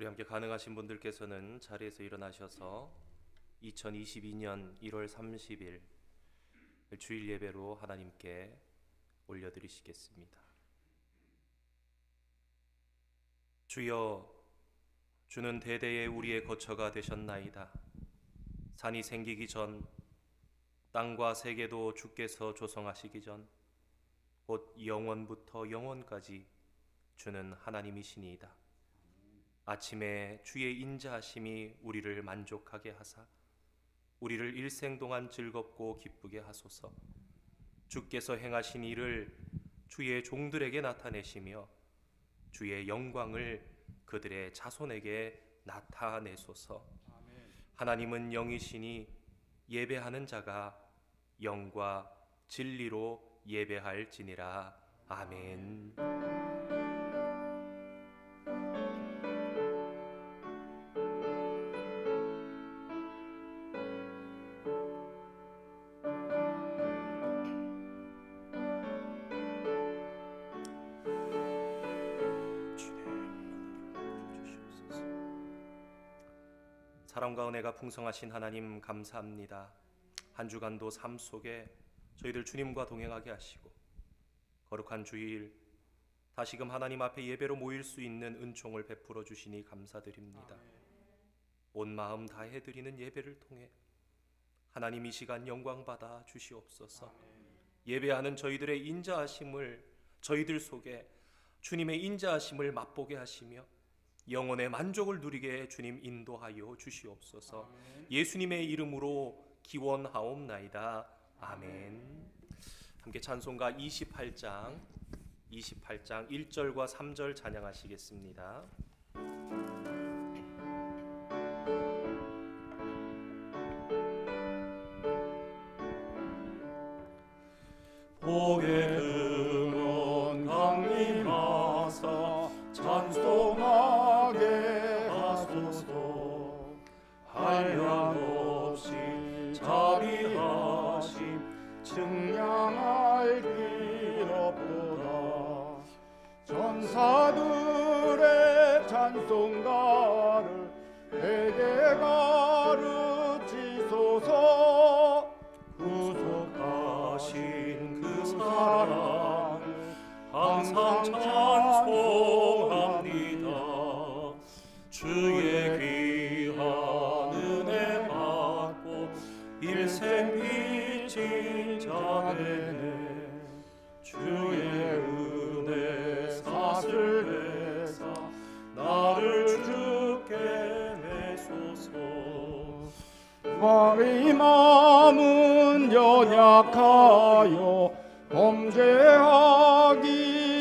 함께 가능하신 분들께서는 자리에서 일어나셔서 2022년 1월 30일 주일 예배로 하나님께 올려드리시겠습니다. 주여, 주는 대대에 우리의 거처가 되셨나이다. 산이 생기기 전, 땅과 세계도 주께서 조성하시기 전, 곧 영원부터 영원까지 주는 하나님이시니이다. 아침에 주의 인자하심이 우리를 만족하게 하사 우리를 일생 동안 즐겁고 기쁘게 하소서. 주께서 행하신 일을 주의 종들에게 나타내시며 주의 영광을 그들의 자손에게 나타내소서. 하나님은 영이시니 예배하는 자가 영과 진리로 예배할지니라. 아멘. 사랑과 은혜가 풍성하신 하나님 감사합니다. 한 주간도 삶 속에 저희들 주님과 동행하게 하시고 거룩한 주일 다시금 하나님 앞에 예배로 모일 수 있는 은총을 베풀어 주시니 감사드립니다. 온 마음 다해 드리는 예배를 통해 하나님 이 시간 영광 받아 주시옵소서. 예배하는 저희들의 인자하심을 저희들 속에 주님의 인자하심을 맛보게 하시며 영혼의 만족을 누리게 주님 인도하여 주시옵소서. 예수님의 이름으로 기원하옵나이다. 아멘. 함께 찬송가 28장 1절과 3절 찬양하시겠습니다. 복의 등원 강림하사 찬송하게 하소서. 한량없이 자비하심 증량할 길 없도다. 전사들의 찬송가를 내게 가르치소서. 구속하신 그 사랑을 항상 찬송합니다. 주의 귀한 은혜 받고 일생 빚진 자 되네. 주의 은혜 사슬 회사 나를 주께 매소서. 나의 마음은 연약하여 범죄하기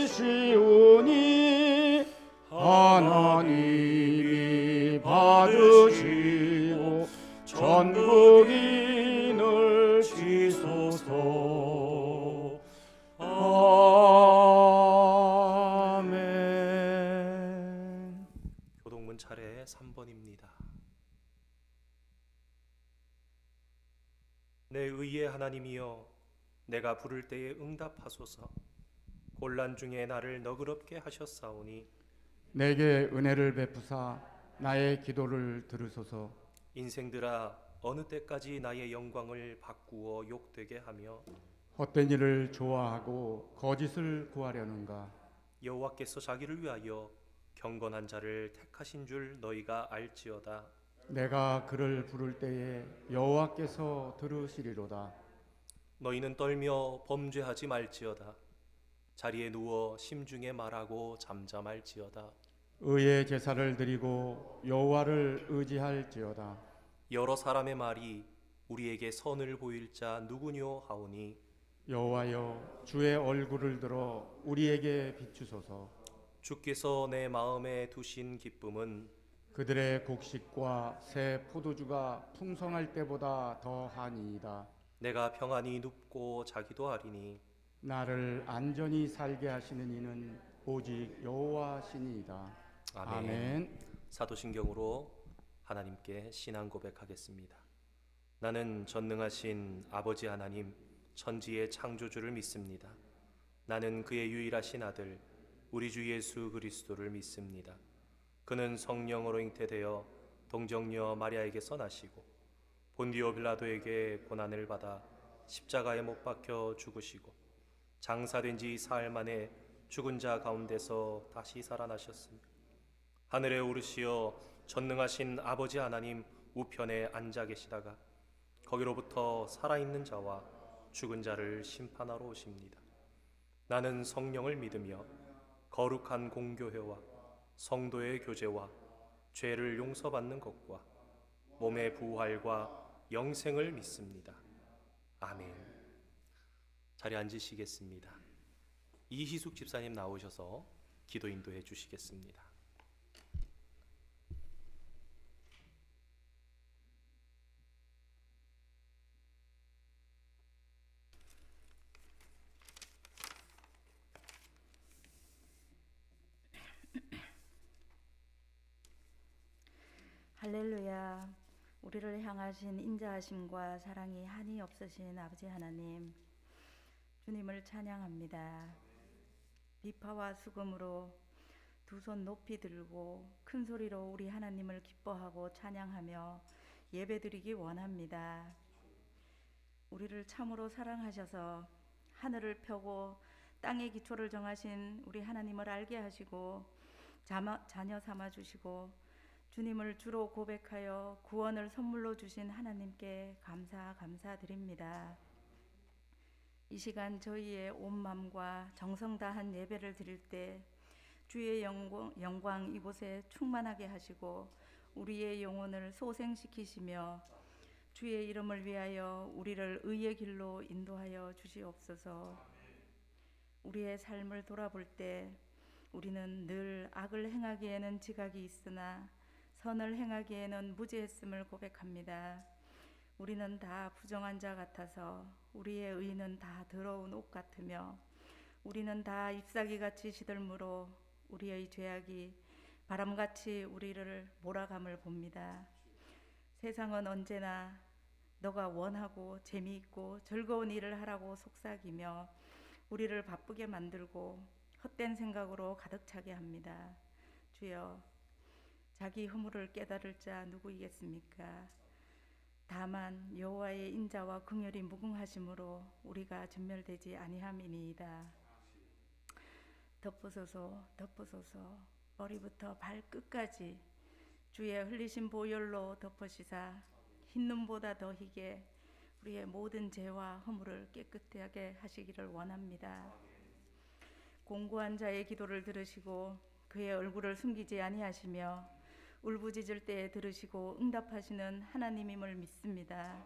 쉬우니 하나님이 받으시고 전국인을 지소서. 아멘. 교동문 차례 3번입니다. 내 의의 하나님이여, 내가 부를 때에 응답하소서. 곤란 중에 나를 너그럽게 하셨사오니 내게 은혜를 베푸사 나의 기도를 들으소서. 인생들아, 어느 때까지 나의 영광을 바꾸어 욕되게 하며 헛된 일을 좋아하고 거짓을 구하려는가. 여호와께서 자기를 위하여 경건한 자를 택하신 줄 너희가 알지어다. 내가 그를 부를 때에 여호와께서 들으시리로다. 너희는 떨며 범죄하지 말지어다. 자리에 누워 심중에 말하고 잠잠할지어다. 의의 제사를 드리고 여호와를 의지할지어다. 여러 사람의 말이 우리에게 선을 보일 자 누구뇨 하오니 여호와여, 주의 얼굴을 들어 우리에게 비추소서. 주께서 내 마음에 두신 기쁨은 그들의 곡식과 새 포도주가 풍성할 때보다 더하니이다. 내가 평안히 눕고 자기도 하리니 나를 안전히 살게 하시는 이는 오직 여호와시니이다. 아멘. 사도신경으로 하나님께 신앙 고백하겠습니다. 나는 전능하신 아버지 하나님 천지의 창조주를 믿습니다. 나는 그의 유일하신 아들 우리 주 예수 그리스도를 믿습니다. 그는 성령으로 잉태되어 동정녀 마리아에게서 나시고 본디오 빌라도에게 고난을 받아 십자가에 못 박혀 죽으시고 장사된 지 사흘 만에 죽은 자 가운데서 다시 살아나셨으며 하늘에 오르시어 전능하신 아버지 하나님 우편에 앉아 계시다가 거기로부터 살아있는 자와 죽은 자를 심판하러 오십니다. 나는 성령을 믿으며 거룩한 공교회와 성도의 교제와 죄를 용서받는 것과 몸의 부활과 영생을 믿습니다. 아멘. 자리에 앉으시겠습니다. 이희숙 집사님 나오셔서 기도 인도해 주시겠습니다. 할렐루야. 우리를 향하신 인자하심과 사랑이 한이 없으신 아버지 하나님, 주님을 찬양합니다. 비파와 수금으로 두 손 높이 들고 큰 소리로 우리 하나님을 기뻐하고 찬양하며 예배드리기 원합니다. 우리를 참으로 사랑하셔서 하늘을 펴고 땅의 기초를 정하신 우리 하나님을 알게 하시고 자녀 삼아 주시고 주님을 주로 고백하여 구원을 선물로 주신 하나님께 감사드립니다. 이 시간 저희의 온 마음과 정성 다한 예배를 드릴 때 주의 영광 이곳에 충만하게 하시고 우리의 영혼을 소생시키시며 주의 이름을 위하여 우리를 의의 길로 인도하여 주시옵소서. 우리의 삶을 돌아볼 때 우리는 늘 악을 행하기에는 지각이 있으나 선을 행하기에는 무지했음을 고백합니다. 우리는 다 부정한 자 같아서 우리의 의는 다 더러운 옷 같으며 우리는 다 잎사귀같이 시들므로 우리의 죄악이 바람같이 우리를 몰아감을 봅니다. 세상은 언제나 너가 원하고 재미있고 즐거운 일을 하라고 속삭이며 우리를 바쁘게 만들고 헛된 생각으로 가득 차게 합니다. 주여, 자기 허물을 깨달을 자 누구이겠습니까? 다만 여호와의 인자와 긍휼이 무궁하심으로 우리가 진멸되지 아니함이니이다. 덮으소서 머리부터 발끝까지 주의 흘리신 보혈로 덮으시사 흰 눈보다 더 희게 우리의 모든 죄와 허물을 깨끗하게 하시기를 원합니다. 공고한 자의 기도를 들으시고 그의 얼굴을 숨기지 아니하시며 울부짖을 때에 들으시고 응답하시는 하나님임을 믿습니다.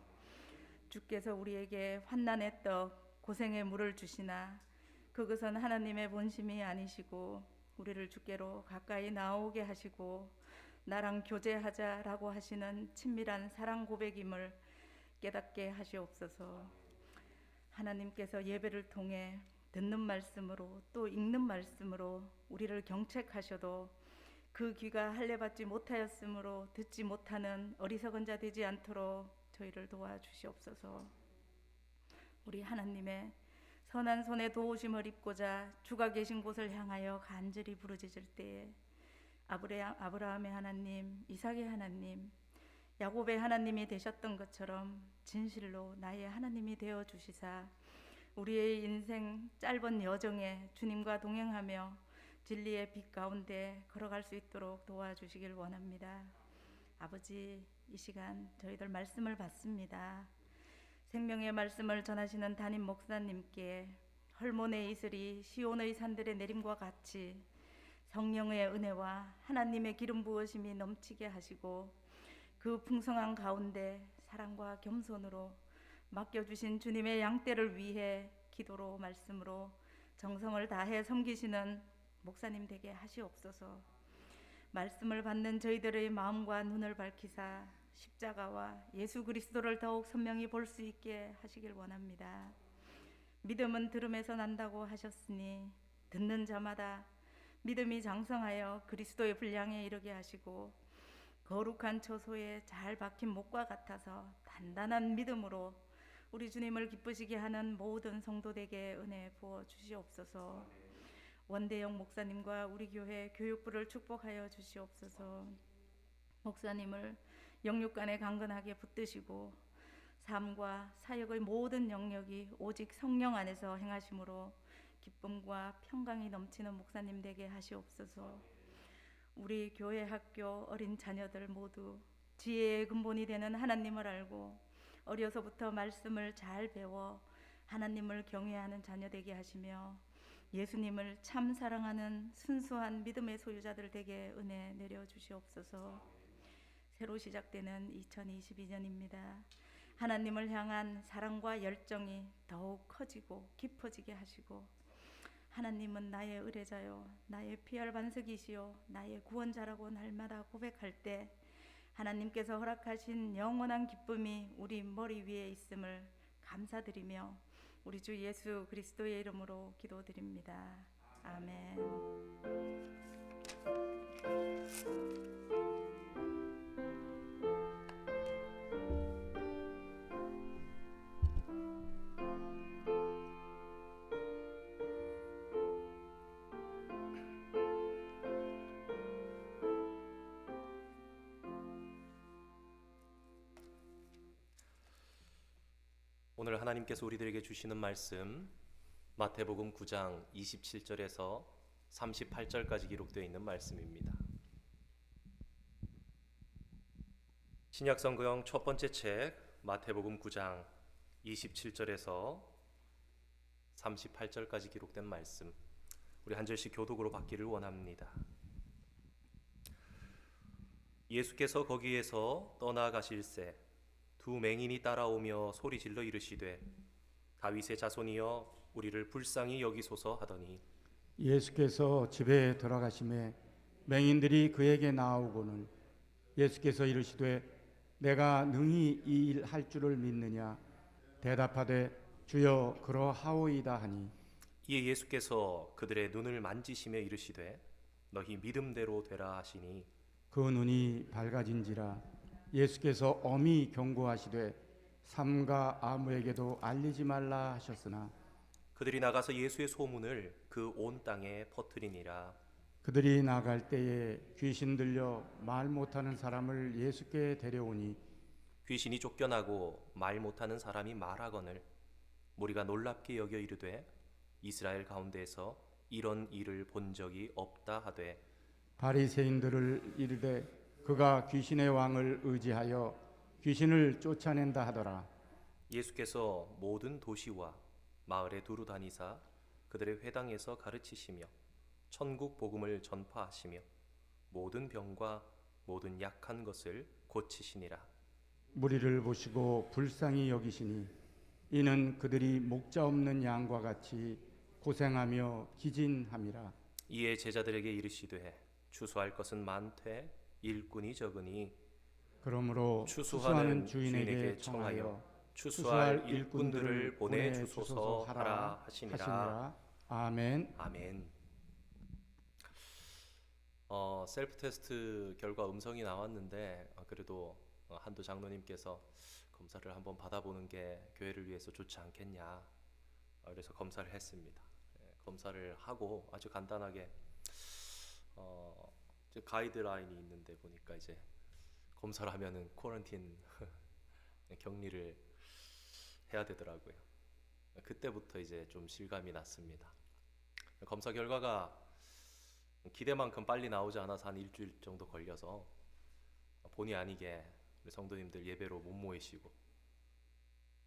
주께서 우리에게 환난의 떡, 고생의 물을 주시나 그것은 하나님의 본심이 아니시고 우리를 주께로 가까이 나오게 하시고 나랑 교제하자라고 하시는 친밀한 사랑 고백임을 깨닫게 하시옵소서. 하나님께서 예배를 통해 듣는 말씀으로 또 읽는 말씀으로 우리를 경책하셔도 그 귀가 할례받지 못하였으므로 듣지 못하는 어리석은 자 되지 않도록 저희를 도와주시옵소서. 우리 하나님의 선한 손에 도우심을 입고자 주가 계신 곳을 향하여 간절히 부르짖을 때에 아브라함의 하나님, 이삭의 하나님, 야곱의 하나님이 되셨던 것처럼 진실로 나의 하나님이 되어 주시사 우리의 인생 짧은 여정에 주님과 동행하며 진리의 빛 가운데 걸어갈 수 있도록 도와주시길 원합니다. 아버지, 이 시간 저희들 말씀을 받습니다. 생명의 말씀을 전하시는 담임 목사님께 헐몬의 이슬이 시온의 산들의 내림과 같이 성령의 은혜와 하나님의 기름 부으심이 넘치게 하시고 그 풍성한 가운데 사랑과 겸손으로 맡겨주신 주님의 양떼를 위해 기도로 말씀으로 정성을 다해 섬기시는 목사님 되게 하시옵소서. 말씀을 받는 저희들의 마음과 눈을 밝히사 십자가와 예수 그리스도를 더욱 선명히 볼 수 있게 하시길 원합니다. 믿음은 들음에서 난다고 하셨으니 듣는 자마다 믿음이 장성하여 그리스도의 분량에 이르게 하시고 거룩한 처소에 잘 박힌 목과 같아서 단단한 믿음으로 우리 주님을 기쁘시게 하는 모든 성도들에게 은혜 부어 주시옵소서. 원대영 목사님과 우리 교회 교육부를 축복하여 주시옵소서. 목사님을 영육간에 강건하게 붙드시고 삶과 사역의 모든 영역이 오직 성령 안에서 행하심으로 기쁨과 평강이 넘치는 목사님 되게 하시옵소서. 우리 교회 학교 어린 자녀들 모두 지혜의 근본이 되는 하나님을 알고 어려서부터 말씀을 잘 배워 하나님을 경외하는 자녀 되게 하시며 예수님을 참 사랑하는 순수한 믿음의 소유자들 되게 은혜 내려 주시옵소서. 새로 시작되는 2022년입니다. 하나님을 향한 사랑과 열정이 더욱 커지고 깊어지게 하시고 하나님은 나의 의뢰자요 나의 피할 반석이시요 나의 구원자라고 날마다 고백할 때 하나님께서 허락하신 영원한 기쁨이 우리 머리 위에 있음을 감사드리며 우리 주 예수 그리스도의 이름으로 기도드립니다. 아멘. 오늘 하나님께서 우리들에게 주시는 말씀 마태복음 9장 27절에서 38절까지 기록되어 있는 말씀입니다. 신약성경 첫 번째 책 마태복음 9장 27절에서 38절까지 기록된 말씀, 우리 한 절씩 교독으로 받기를 원합니다. 예수께서 거기에서 떠나가실새 두 맹인이 따라오며 소리질러 이르시되 다윗의 자손이여 우리를 불쌍히 여기소서 하더니 예수께서 집에 들어가심에 맹인들이 그에게 나아오고는 예수께서 이르시되 내가 능히 이 일 할 줄을 믿느냐 대답하되 주여 그러하오이다 하니 이에 예수께서 그들의 눈을 만지시며 이르시되 너희 믿음대로 되라 하시니 그 눈이 밝아진지라. 예수께서 엄히 경고하시되 삼가 아무에게도 알리지 말라 하셨으나 그들이 나가서 예수의 소문을 그 온 땅에 퍼뜨리니라. 그들이 나갈 때에 귀신 들려 말 못하는 사람을 예수께 데려오니 귀신이 쫓겨나고 말 못하는 사람이 말하거늘 무리가 놀랍게 여겨 이르되 이스라엘 가운데에서 이런 일을 본 적이 없다 하되 바리새인들을 이르되 그가 귀신의 왕을 의지하여 귀신을 쫓아낸다 하더라. 예수께서 모든 도시와 마을에 두루 다니사 그들의 회당에서 가르치시며 천국 복음을 전파하시며 모든 병과 모든 약한 것을 고치시니라. 무리를 보시고 불쌍히 여기시니 이는 그들이 목자 없는 양과 같이 고생하며 기진함이라. 이에 제자들에게 이르시되 추수할 것은 많되 일꾼이 적으니 그러므로 추수하는 주인에게 청하여 추수할 일꾼들을 보내주소서 하라 하시니라. 아멘. 아멘. 셀프 테스트 결과 음성이 나왔는데 그래도 한두 장로님께서 검사를 한번 받아보는 게 교회를 위해서 좋지 않겠냐, 그래서 검사를 했습니다. 검사를 하고 아주 간단하게 가이드라인이 있는데 보니까 이제 검사를 하면은 쿼런틴 격리를 해야 되더라고요. 그때부터 이제 좀 실감이 났습니다. 검사 결과가 기대만큼 빨리 나오지 않아서 한 일주일 정도 걸려서 본의 아니게 우리 성도님들 예배로 못 모이시고,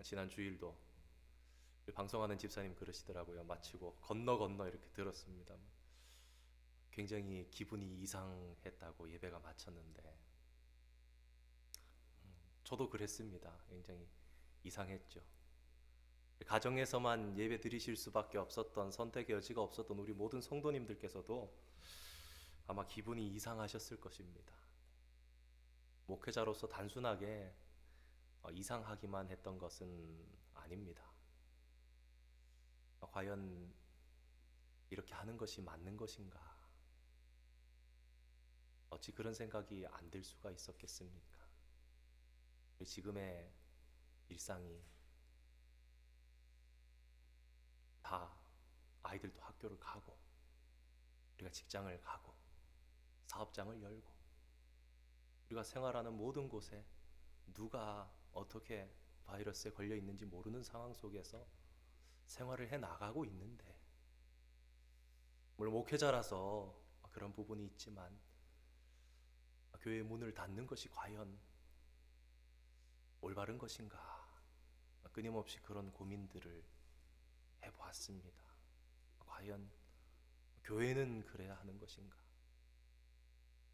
지난 주일도 우리 방송하는 집사님 그러시더라고요. 마치고 건너 이렇게 들었습니다. 굉장히 기분이 이상했다고 예배가 마쳤는데 저도 그랬습니다. 굉장히 이상했죠. 가정에서만 예배 드리실 수밖에 없었던, 선택의 여지가 없었던 우리 모든 성도님들께서도 아마 기분이 이상하셨을 것입니다. 목회자로서 단순하게 이상하기만 했던 것은 아닙니다. 과연 이렇게 하는 것이 맞는 것인가? 어찌 그런 생각이 안 들 수가 있었겠습니까? 지금의 일상이 다 아이들도 학교를 가고 직장을 가고 사업장을 열고 우리가 생활하는 모든 곳에 누가 어떻게 바이러스에 걸려 있는지 모르는 상황 속에서 생활을 해 나가고 있는데, 물론 목회자라서 그런 부분이 있지만 교회 문을 닫는 것이 과연 올바른 것인가, 끊임없이 그런 고민들을 해보았습니다. 과연 교회는 그래야 하는 것인가?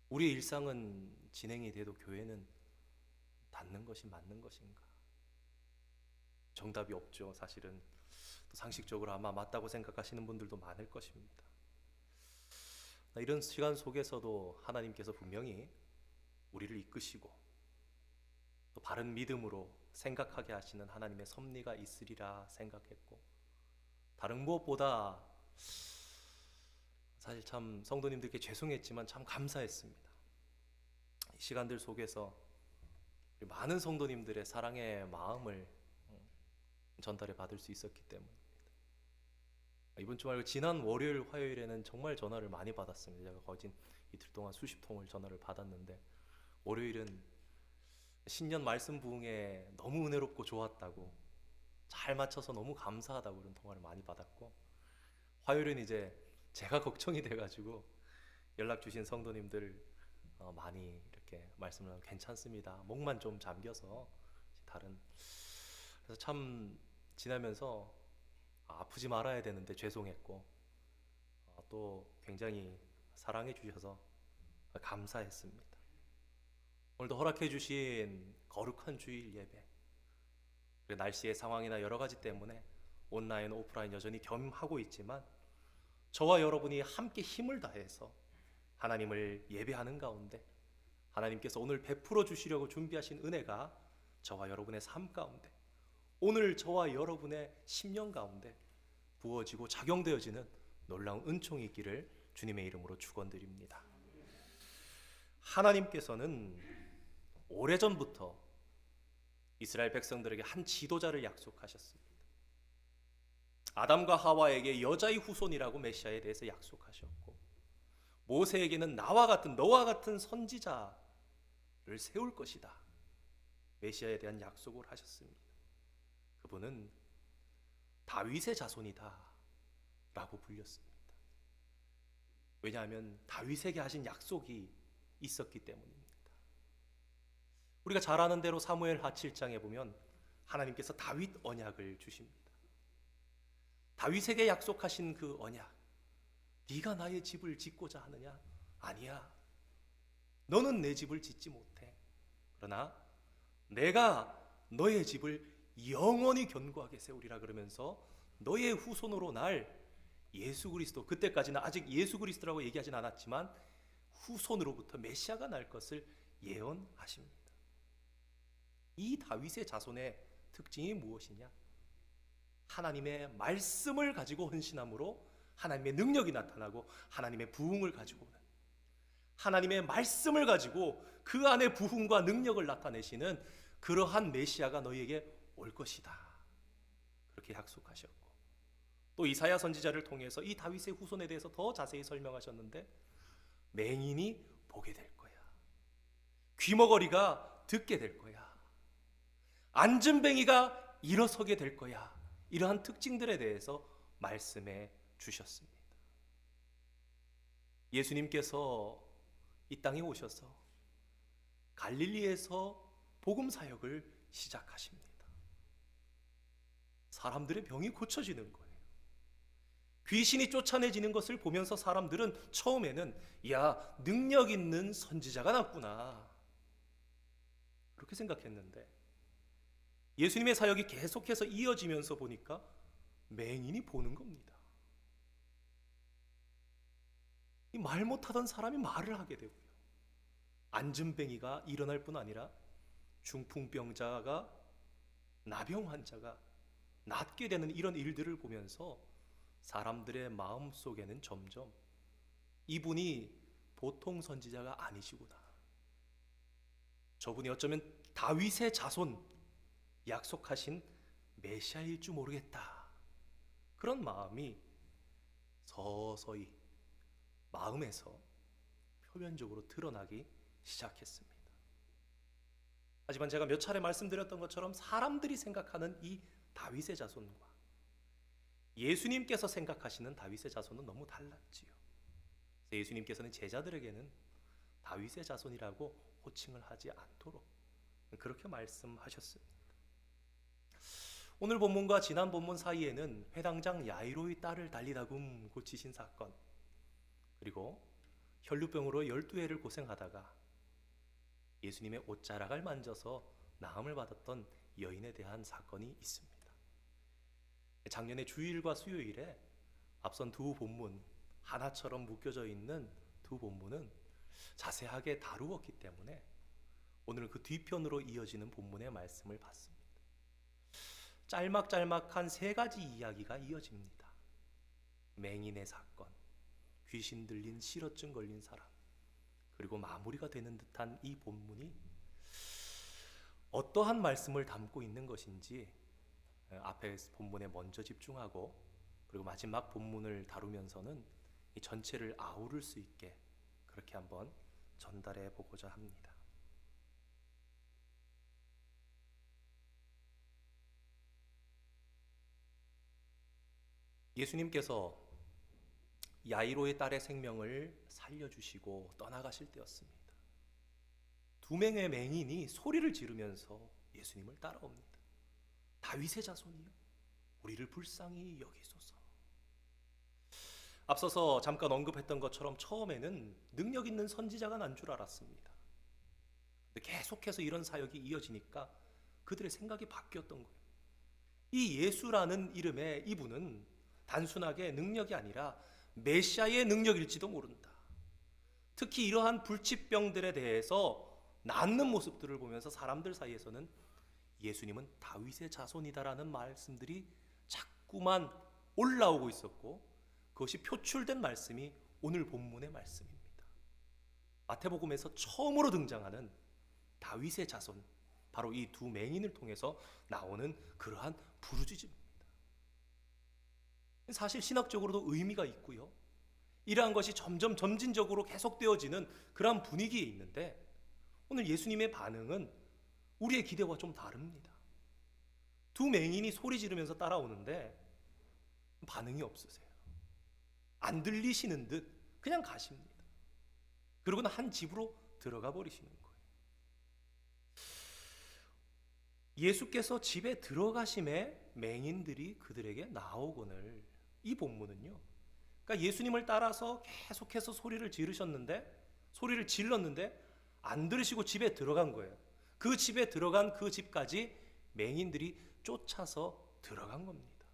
우리의 일상은 진행이 돼도 교회는 닫는 것이 맞는 것인가? 정답이 없죠. 사실은 또 상식적으로 아마 맞다고 생각하시는 분들도 많을 것입니다. 이런 시간 속에서도 하나님께서 분명히 우리를 이끄시고 또 바른 믿음으로 생각하게 하시는 하나님의 섭리가 있으리라 생각했고, 다른 무엇보다 사실 참 성도님들께 죄송했지만 참 감사했습니다. 이 시간들 속에서 우리 많은 성도님들의 사랑의 마음을 전달해 받을 수 있었기 때문입니다. 이번 주 말고 지난 월요일, 화요일에는 정말 전화를 많이 받았습니다. 제가 거진 이틀 동안 수십 통을 전화를 받았는데, 월요일은 신년 말씀 부흥에 너무 은혜롭고 좋았다고, 잘 맞춰서 너무 감사하다고 그런 통화를 많이 받았고, 화요일은 이제 제가 걱정이 돼가지고 연락 주신 성도님들 많이 이렇게 말씀을 하면 괜찮습니다, 목만 좀 잠겨서 다른, 그래서 참 지나면서 아프지 말아야 되는데 죄송했고, 또 굉장히 사랑해 주셔서 감사했습니다. 오늘도 허락해 주신 거룩한 주일 예배, 날씨의 상황이나 여러 가지 때문에 온라인, 오프라인 여전히 겸하고 있지만 저와 여러분이 함께 힘을 다해서 하나님을 예배하는 가운데 하나님께서 오늘 베풀어 주시려고 준비하신 은혜가 저와 여러분의 삶 가운데, 오늘 저와 여러분의 심령 가운데 부어지고 작용되어지는 놀라운 은총이 있기를 주님의 이름으로 축원드립니다. 하나님께서는 오래전부터 이스라엘 백성들에게 한 지도자를 약속하셨습니다. 아담과 하와에게 여자의 후손이라고 메시아에 대해서 약속하셨고, 모세에게는 너와 같은 선지자를 세울 것이다, 메시아에 대한 약속을 하셨습니다. 그분은 다윗의 자손이다 라고 불렸습니다. 왜냐하면 다윗에게 하신 약속이 있었기 때문입니다. 우리가 잘 아는 대로 사무엘하 7장에 보면 하나님께서 다윗 언약을 주십니다. 다윗에게 약속하신 그 언약, 네가 나의 집을 짓고자 하느냐? 아니야, 너는 내 집을 짓지 못해. 그러나 내가 너의 집을 영원히 견고하게 세우리라 그러면서 너의 후손으로 날 예수 그리스도, 그때까지는 아직 예수 그리스도라고 얘기하진 않았지만 후손으로부터 메시아가 날 것을 예언하십니다. 이 다윗의 자손의 특징이 무엇이냐? 하나님의 말씀을 가지고 헌신함으로 하나님의 능력이 나타나고 하나님의 부흥을 가지고 오는, 하나님의 말씀을 가지고 그 안에 부흥과 능력을 나타내시는 그러한 메시아가 너희에게 올 것이다, 그렇게 약속하셨고, 또 이사야 선지자를 통해서 이 다윗의 후손에 대해서 더 자세히 설명하셨는데, 맹인이 보게 될 거야, 귀머거리가 듣게 될 거야, 앉은뱅이가 일어서게 될 거야, 이러한 특징들에 대해서 말씀해 주셨습니다. 예수님께서 이 땅에 오셔서 갈릴리에서 복음 사역을 시작하십니다. 사람들의 병이 고쳐지는 거예요. 귀신이 쫓아내지는 것을 보면서 사람들은 처음에는 야, 능력 있는 선지자가 났구나, 그렇게 생각했는데 예수님의 사역이 계속해서 이어지면서 보니까 맹인이 보는 겁니다. 이 말 못하던 사람이 말을 하게 되고요, 앉은뱅이가 일어날 뿐 아니라 중풍병자가, 나병 환자가 낫게 되는 이런 일들을 보면서 사람들의 마음속에는 점점 이분이 보통 선지자가 아니시구나, 저분이 어쩌면 다윗의 자손, 약속하신 메시아일 줄 모르겠다, 그런 마음이 서서히 마음에서 표면적으로 드러나기 시작했습니다. 하지만 제가 몇 차례 말씀드렸던 것처럼 사람들이 생각하는 이 다윗의 자손과 예수님께서 생각하시는 다윗의 자손은 너무 달랐지요. 그래서 예수님께서는 제자들에게는 다윗의 자손이라고 호칭을 하지 않도록 그렇게 말씀하셨습니다. 오늘 본문과 지난 본문 사이에는 회당장 야이로의 딸을 달리다금 고치신 사건, 그리고 혈루병으로 12해를 고생하다가 예수님의 옷자락을 만져서 나음을 받았던 여인에 대한 사건이 있습니다. 작년에 주일과 수요일에 앞선 두 본문, 하나처럼 묶여져 있는 두 본문은 자세하게 다루었기 때문에 오늘 그 뒤편으로 이어지는 본문의 말씀을 받습니다. 짤막짤막한 세 가지 이야기가 이어집니다. 맹인의 사건, 귀신 들린 실어증 걸린 사람, 그리고 마무리가 되는 듯한 이 본문이 어떠한 말씀을 담고 있는 것인지 앞에 본문에 먼저 집중하고 그리고 마지막 본문을 다루면서는 이 전체를 아우를 수 있게 그렇게 한번 전달해 보고자 합니다. 예수님께서 야이로의 딸의 생명을 살려주시고 떠나가실 때였습니다. 두 명의 맹인이 소리를 지르면서 예수님을 따라옵니다. 다윗의 자손이요, 우리를 불쌍히 여기소서. 앞서서 잠깐 언급했던 것처럼 처음에는 능력 있는 선지자가 난 줄 알았습니다. 근데 계속해서 이런 사역이 이어지니까 그들의 생각이 바뀌었던 거예요. 이 예수라는 이름의 이분은 단순하게 능력이 아니라 메시아의 능력일지도 모른다. 특히 이러한 불치병들에 대해서 낫는 모습들을 보면서 사람들 사이에서는 예수님은 다윗의 자손이다라는 말씀들이 자꾸만 올라오고 있었고, 그것이 표출된 말씀이 오늘 본문의 말씀입니다. 마태복음에서 처음으로 등장하는 다윗의 자손, 바로 이 두 맹인을 통해서 나오는 그러한 부르짖음입니다. 사실 신학적으로도 의미가 있고요, 이러한 것이 점점 점진적으로 계속되어지는 그런 분위기에 있는데, 오늘 예수님의 반응은 우리의 기대와 좀 다릅니다. 두 맹인이 소리 지르면서 따라오는데 반응이 없으세요. 안 들리시는 듯 그냥 가십니다. 그러고는 한 집으로 들어가 버리시는 거예요. 예수께서 집에 들어가심에 맹인들이 그들에게 나오거늘, 이 본문은요, 그러니까 예수님을 따라서 계속해서 소리를 질렀는데 안 들으시고 집에 들어간 거예요. 그 집에 들어간 그 집까지 맹인들이 쫓아서 들어간 겁니다.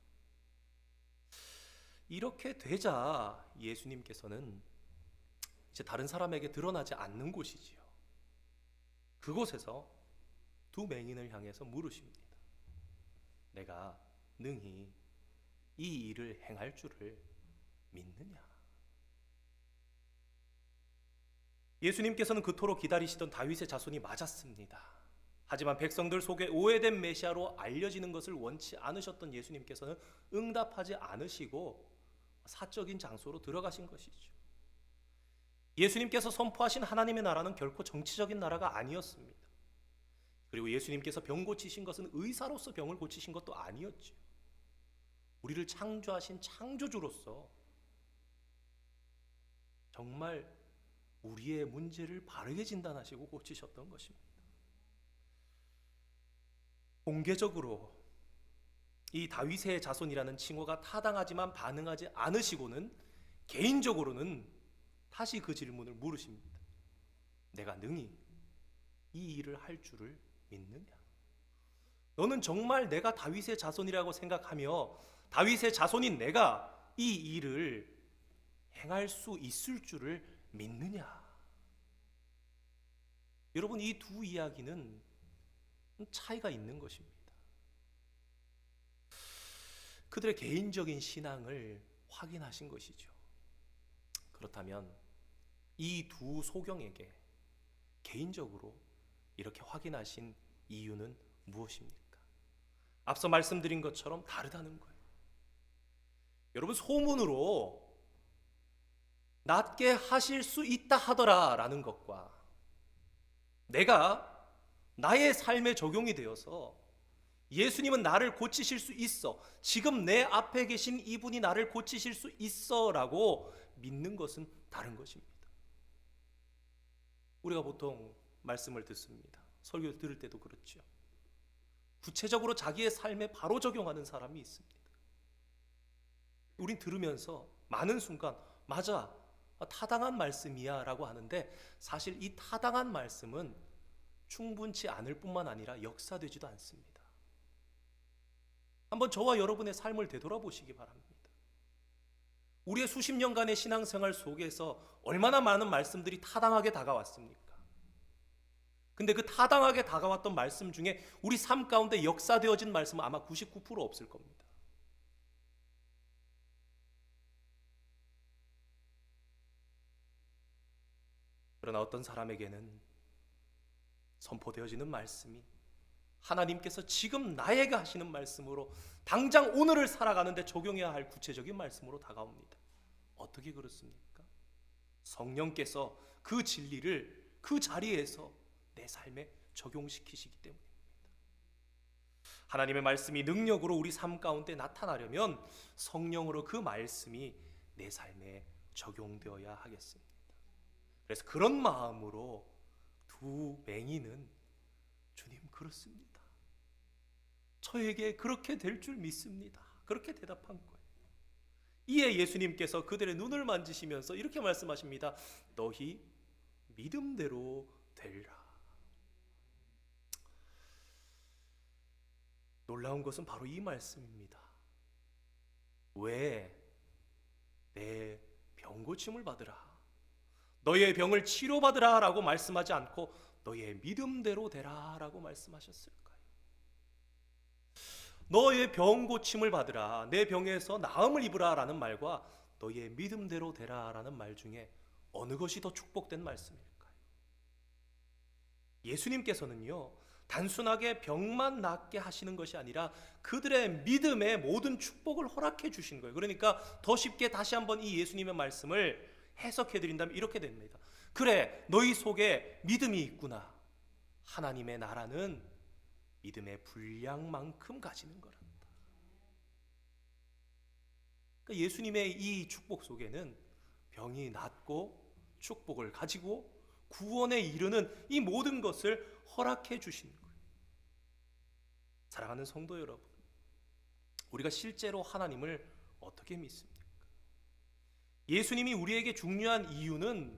이렇게 되자 예수님께서는 이제 다른 사람에게 드러나지 않는 곳이지요. 그곳에서 두 맹인을 향해서 물으십니다. 내가 능히 이 일을 행할 줄을 믿느냐? 예수님께서는 그토록 기다리시던 다윗의 자손이 맞았습니다. 하지만 백성들 속에 오해된 메시아로 알려지는 것을 원치 않으셨던 예수님께서는 응답하지 않으시고 사적인 장소로 들어가신 것이죠. 예수님께서 선포하신 하나님의 나라는 결코 정치적인 나라가 아니었습니다. 그리고 예수님께서 병 고치신 것은 의사로서 병을 고치신 것도 아니었죠. 우리를 창조하신 창조주로서 정말 우리의 문제를 바르게 진단하시고 고치셨던 것입니다. 공개적으로 이 다윗의 자손이라는 칭호가 타당하지만 반응하지 않으시고는 개인적으로는 다시 그 질문을 물으십니다. 내가 능히 이 일을 할 줄을 믿느냐? 너는 정말 내가 다윗의 자손이라고 생각하며 다윗의 자손인 내가 이 일을 행할 수 있을 줄을 믿느냐? 여러분, 이 두 이야기는 차이가 있는 것입니다. 그들의 개인적인 신앙을 확인하신 것이죠. 그렇다면 이 두 소경에게 개인적으로 이렇게 확인하신 이유는 무엇입니까? 앞서 말씀드린 것처럼 다르다는 거예요. 여러분, 소문으로 낫게 하실 수 있다 하더라라는 것과 내가 나의 삶에 적용이 되어서 예수님은 나를 고치실 수 있어, 지금 내 앞에 계신 이분이 나를 고치실 수 있어 라고 믿는 것은 다른 것입니다. 우리가 보통 말씀을 듣습니다. 설교 들을 때도 그렇죠. 구체적으로 자기의 삶에 바로 적용하는 사람이 있습니다. 우린 들으면서 많은 순간 맞아, 타당한 말씀이야 라고 하는데, 사실 이 타당한 말씀은 충분치 않을 뿐만 아니라 역사되지도 않습니다. 한번 저와 여러분의 삶을 되돌아보시기 바랍니다. 우리의 수십 년간의 신앙생활 속에서 얼마나 많은 말씀들이 타당하게 다가왔습니까? 근데 그 타당하게 다가왔던 말씀 중에 우리 삶 가운데 역사되어진 말씀은 아마 99% 없을 겁니다. 그러나 어떤 사람에게는 선포되어지는 말씀이 하나님께서 지금 나에게 하시는 말씀으로 당장 오늘을 살아가는데 적용해야 할 구체적인 말씀으로 다가옵니다. 어떻게 그렇습니까? 성령께서 그 진리를 그 자리에서 내 삶에 적용시키시기 때문입니다. 하나님의 말씀이 능력으로 우리 삶 가운데 나타나려면 성령으로 그 말씀이 내 삶에 적용되어야 하겠습니다. 그래서 그런 마음으로 두 맹인은 주님 그렇습니다, 저에게 그렇게 될 줄 믿습니다, 그렇게 대답한 거예요. 이에 예수님께서 그들의 눈을 만지시면서 이렇게 말씀하십니다. 너희 믿음대로 되리라. 놀라운 것은 바로 이 말씀입니다. 왜 내 병 고침을 받으라, 너희의 병을 치료받으라 라고 말씀하지 않고 너희의 믿음대로 되라 라고 말씀하셨을까요? 너희의 병 고침을 받으라, 내 병에서 나음을 입으라 라는 말과 너희의 믿음대로 되라 라는 말 중에 어느 것이 더 축복된 말씀일까요? 예수님께서는요, 단순하게 병만 낫게 하시는 것이 아니라 그들의 믿음의 모든 축복을 허락해 주신 거예요. 그러니까 더 쉽게 다시 한번 이 예수님의 말씀을 해석해 드린다면 이렇게 됩니다. 그래, 너희 속에 믿음이 있구나. 하나님의 나라는 믿음의 분량만큼 가지는 거란다. 그러니까 예수님의 이 축복 속에는 병이 낫고 축복을 가지고 구원에 이르는 이 모든 것을 허락해 주신 거예요. 사랑하는 성도 여러분, 우리가 실제로 하나님을 어떻게 믿습니까? 예수님이 우리에게 중요한 이유는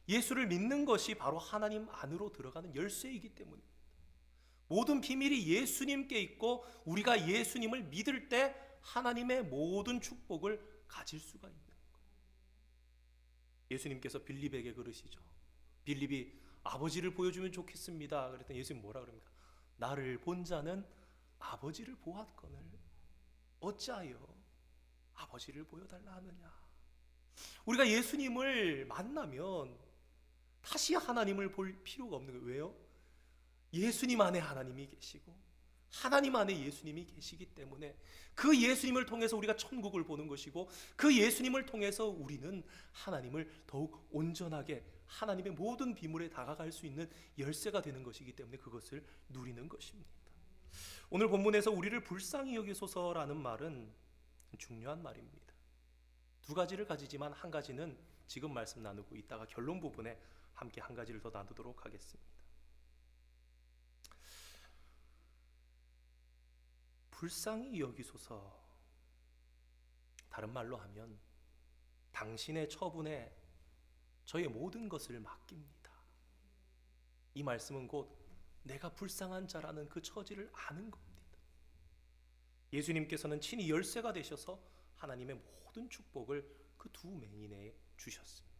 예수를 믿는 것이 바로 하나님 안으로 들어가는 열쇠이기 때문입니다. 모든 비밀이 예수님께 있고 우리가 예수님을 믿을 때 하나님의 모든 축복을 가질 수가 있는 거예요. 예수님께서 빌립에게 그러시죠. 빌립이 아버지를 보여주면 좋겠습니다. 그랬더니 예수님 뭐라 그럽니까? 나를 본 자는 아버지를 보았거늘 어찌하여 아버지를 보여달라 하느냐. 우리가 예수님을 만나면 다시 하나님을 볼 필요가 없는 거예요. 왜요? 예수님 안에 하나님이 계시고 하나님 안에 예수님이 계시기 때문에 그 예수님을 통해서 우리가 천국을 보는 것이고 그 예수님을 통해서 우리는 하나님을 더욱 온전하게 하나님의 모든 비밀에 다가갈 수 있는 열쇠가 되는 것이기 때문에 그것을 누리는 것입니다. 오늘 본문에서 우리를 불쌍히 여기소서라는 말은 중요한 말입니다. 두 가지를 가지지만 한 가지는 지금 말씀 나누고 이따가 결론 부분에 함께 한 가지를 더 나누도록 하겠습니다. 불쌍히 여기소서, 다른 말로 하면 당신의 처분에 저의 모든 것을 맡깁니다. 이 말씀은 곧 내가 불쌍한 자라는 그 처지를 아는 겁니다. 예수님께서는 친히 열쇠가 되셔서 하나님의 모든 축복을 그 두 맹인에 주셨습니다.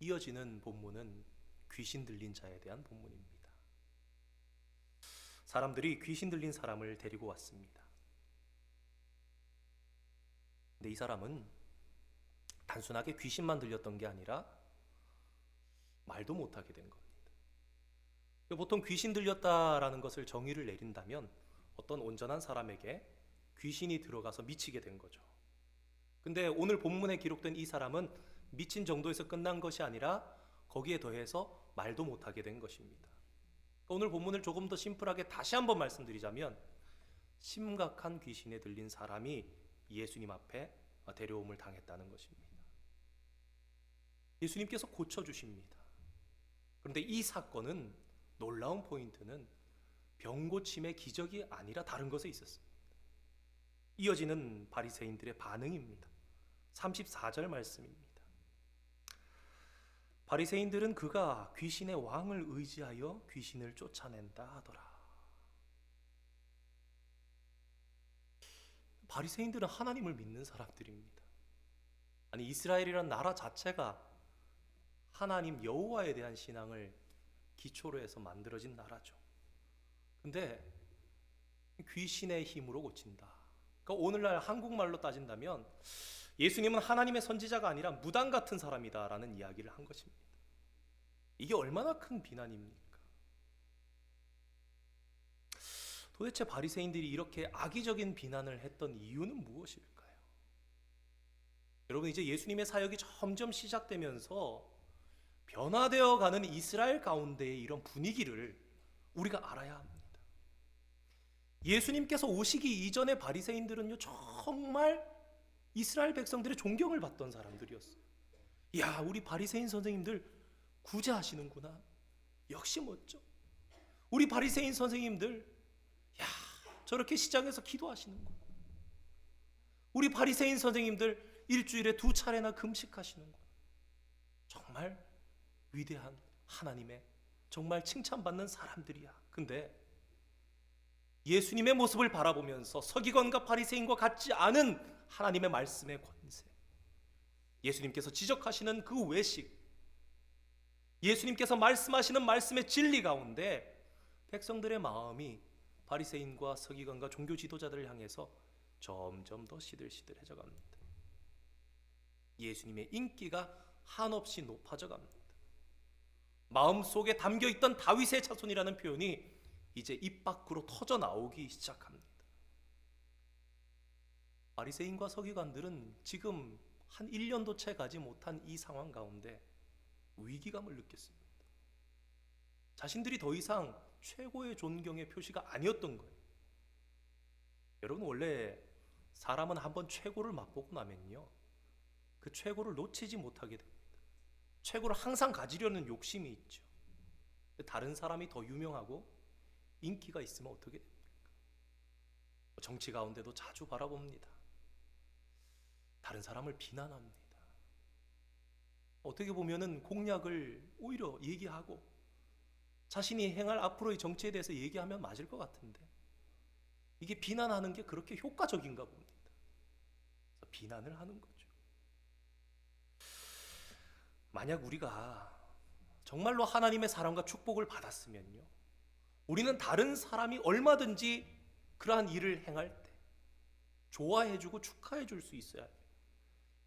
이어지는 본문은 귀신 들린 자에 대한 본문입니다. 사람들이 귀신 들린 사람을 데리고 왔습니다. 근데 이 사람은 단순하게 귀신만 들렸던 게 아니라 말도 못하게 된 겁니다. 보통 귀신 들렸다라는 것을 정의를 내린다면 어떤 온전한 사람에게 귀신이 들어가서 미치게 된 거죠. 근데 오늘 본문에 기록된 이 사람은 미친 정도에서 끝난 것이 아니라 거기에 더해서 말도 못하게 된 것입니다. 오늘 본문을 조금 더 심플하게 다시 한번 말씀드리자면 심각한 귀신에 들린 사람이 예수님 앞에 데려옴을 당했다는 것입니다. 예수님께서 고쳐주십니다. 그런데 이 사건은 놀라운 포인트는 병고침의 기적이 아니라 다른 것에 있었습니다. 이어지는 바리새인들의 반응입니다. 34절 말씀입니다. 바리새인들은 그가 귀신의 왕을 의지하여 귀신을 쫓아낸다 하더라. 바리새인들은 하나님을 믿는 사람들입니다. 아니, 이스라엘이란 나라 자체가 하나님 여호와에 대한 신앙을 기초로 해서 만들어진 나라죠. 근데 귀신의 힘으로 고친다. 그러니까 오늘날 한국말로 따진다면 예수님은 하나님의 선지자가 아니라 무당 같은 사람이다라는 이야기를 한 것입니다. 이게 얼마나 큰 비난입니까? 도대체 바리새인들이 이렇게 악의적인 비난을 했던 이유는 무엇일까요? 여러분, 이제 예수님의 사역이 점점 시작되면서 변화되어 가는 이스라엘 가운데의 이런 분위기를 우리가 알아야 합니다. 예수님께서 오시기 이전의 바리새인들은요, 정말 이스라엘 백성들의 존경을 받던 사람들이었어요. 야, 우리 바리새인 선생님들 구제하시는구나. 역시 멋져. 우리 바리새인 선생님들, 야, 저렇게 시장에서 기도하시는구나. 우리 바리새인 선생님들 일주일에 2차례나 금식하시는구나. 정말 위대한 하나님의 정말 칭찬받는 사람들이야. 근데 예수님의 모습을 바라보면서 서기관과 바리새인과 같지 않은 하나님의 말씀의 권세, 예수님께서 지적하시는 그 외식, 예수님께서 말씀하시는 말씀의 진리 가운데 백성들의 마음이 바리새인과 서기관과 종교 지도자들을 향해서 점점 더 시들시들해져 갑니다. 예수님의 인기가 한없이 높아져 갑니다. 마음속에 담겨있던 다윗의 자손이라는 표현이 이제 입 밖으로 터져 나오기 시작합니다. 바리새인과 서기관들은 지금 한 1년도 채 가지 못한 이 상황 가운데 위기감을 느꼈습니다. 자신들이 더 이상 최고의 존경의 표시가 아니었던 거예요. 여러분, 원래 사람은 한번 최고를 맛보고 나면요, 그 최고를 놓치지 못하게 됩니다. 최고를 항상 가지려는 욕심이 있죠. 다른 사람이 더 유명하고 인기가 있으면 어떻게 됩니까? 정치 가운데도 자주 바라봅니다. 다른 사람을 비난합니다. 어떻게 보면은 공약을 오히려 얘기하고 자신이 행할 앞으로의 정치에 대해서 얘기하면 맞을 것 같은데 이게 비난하는 게 그렇게 효과적인가 봅니다. 그래서 비난을 하는 거죠. 만약 우리가 정말로 하나님의 사랑과 축복을 받았으면요, 우리는 다른 사람이 얼마든지 그러한 일을 행할 때 좋아해주고 축하해줄 수 있어야 해요.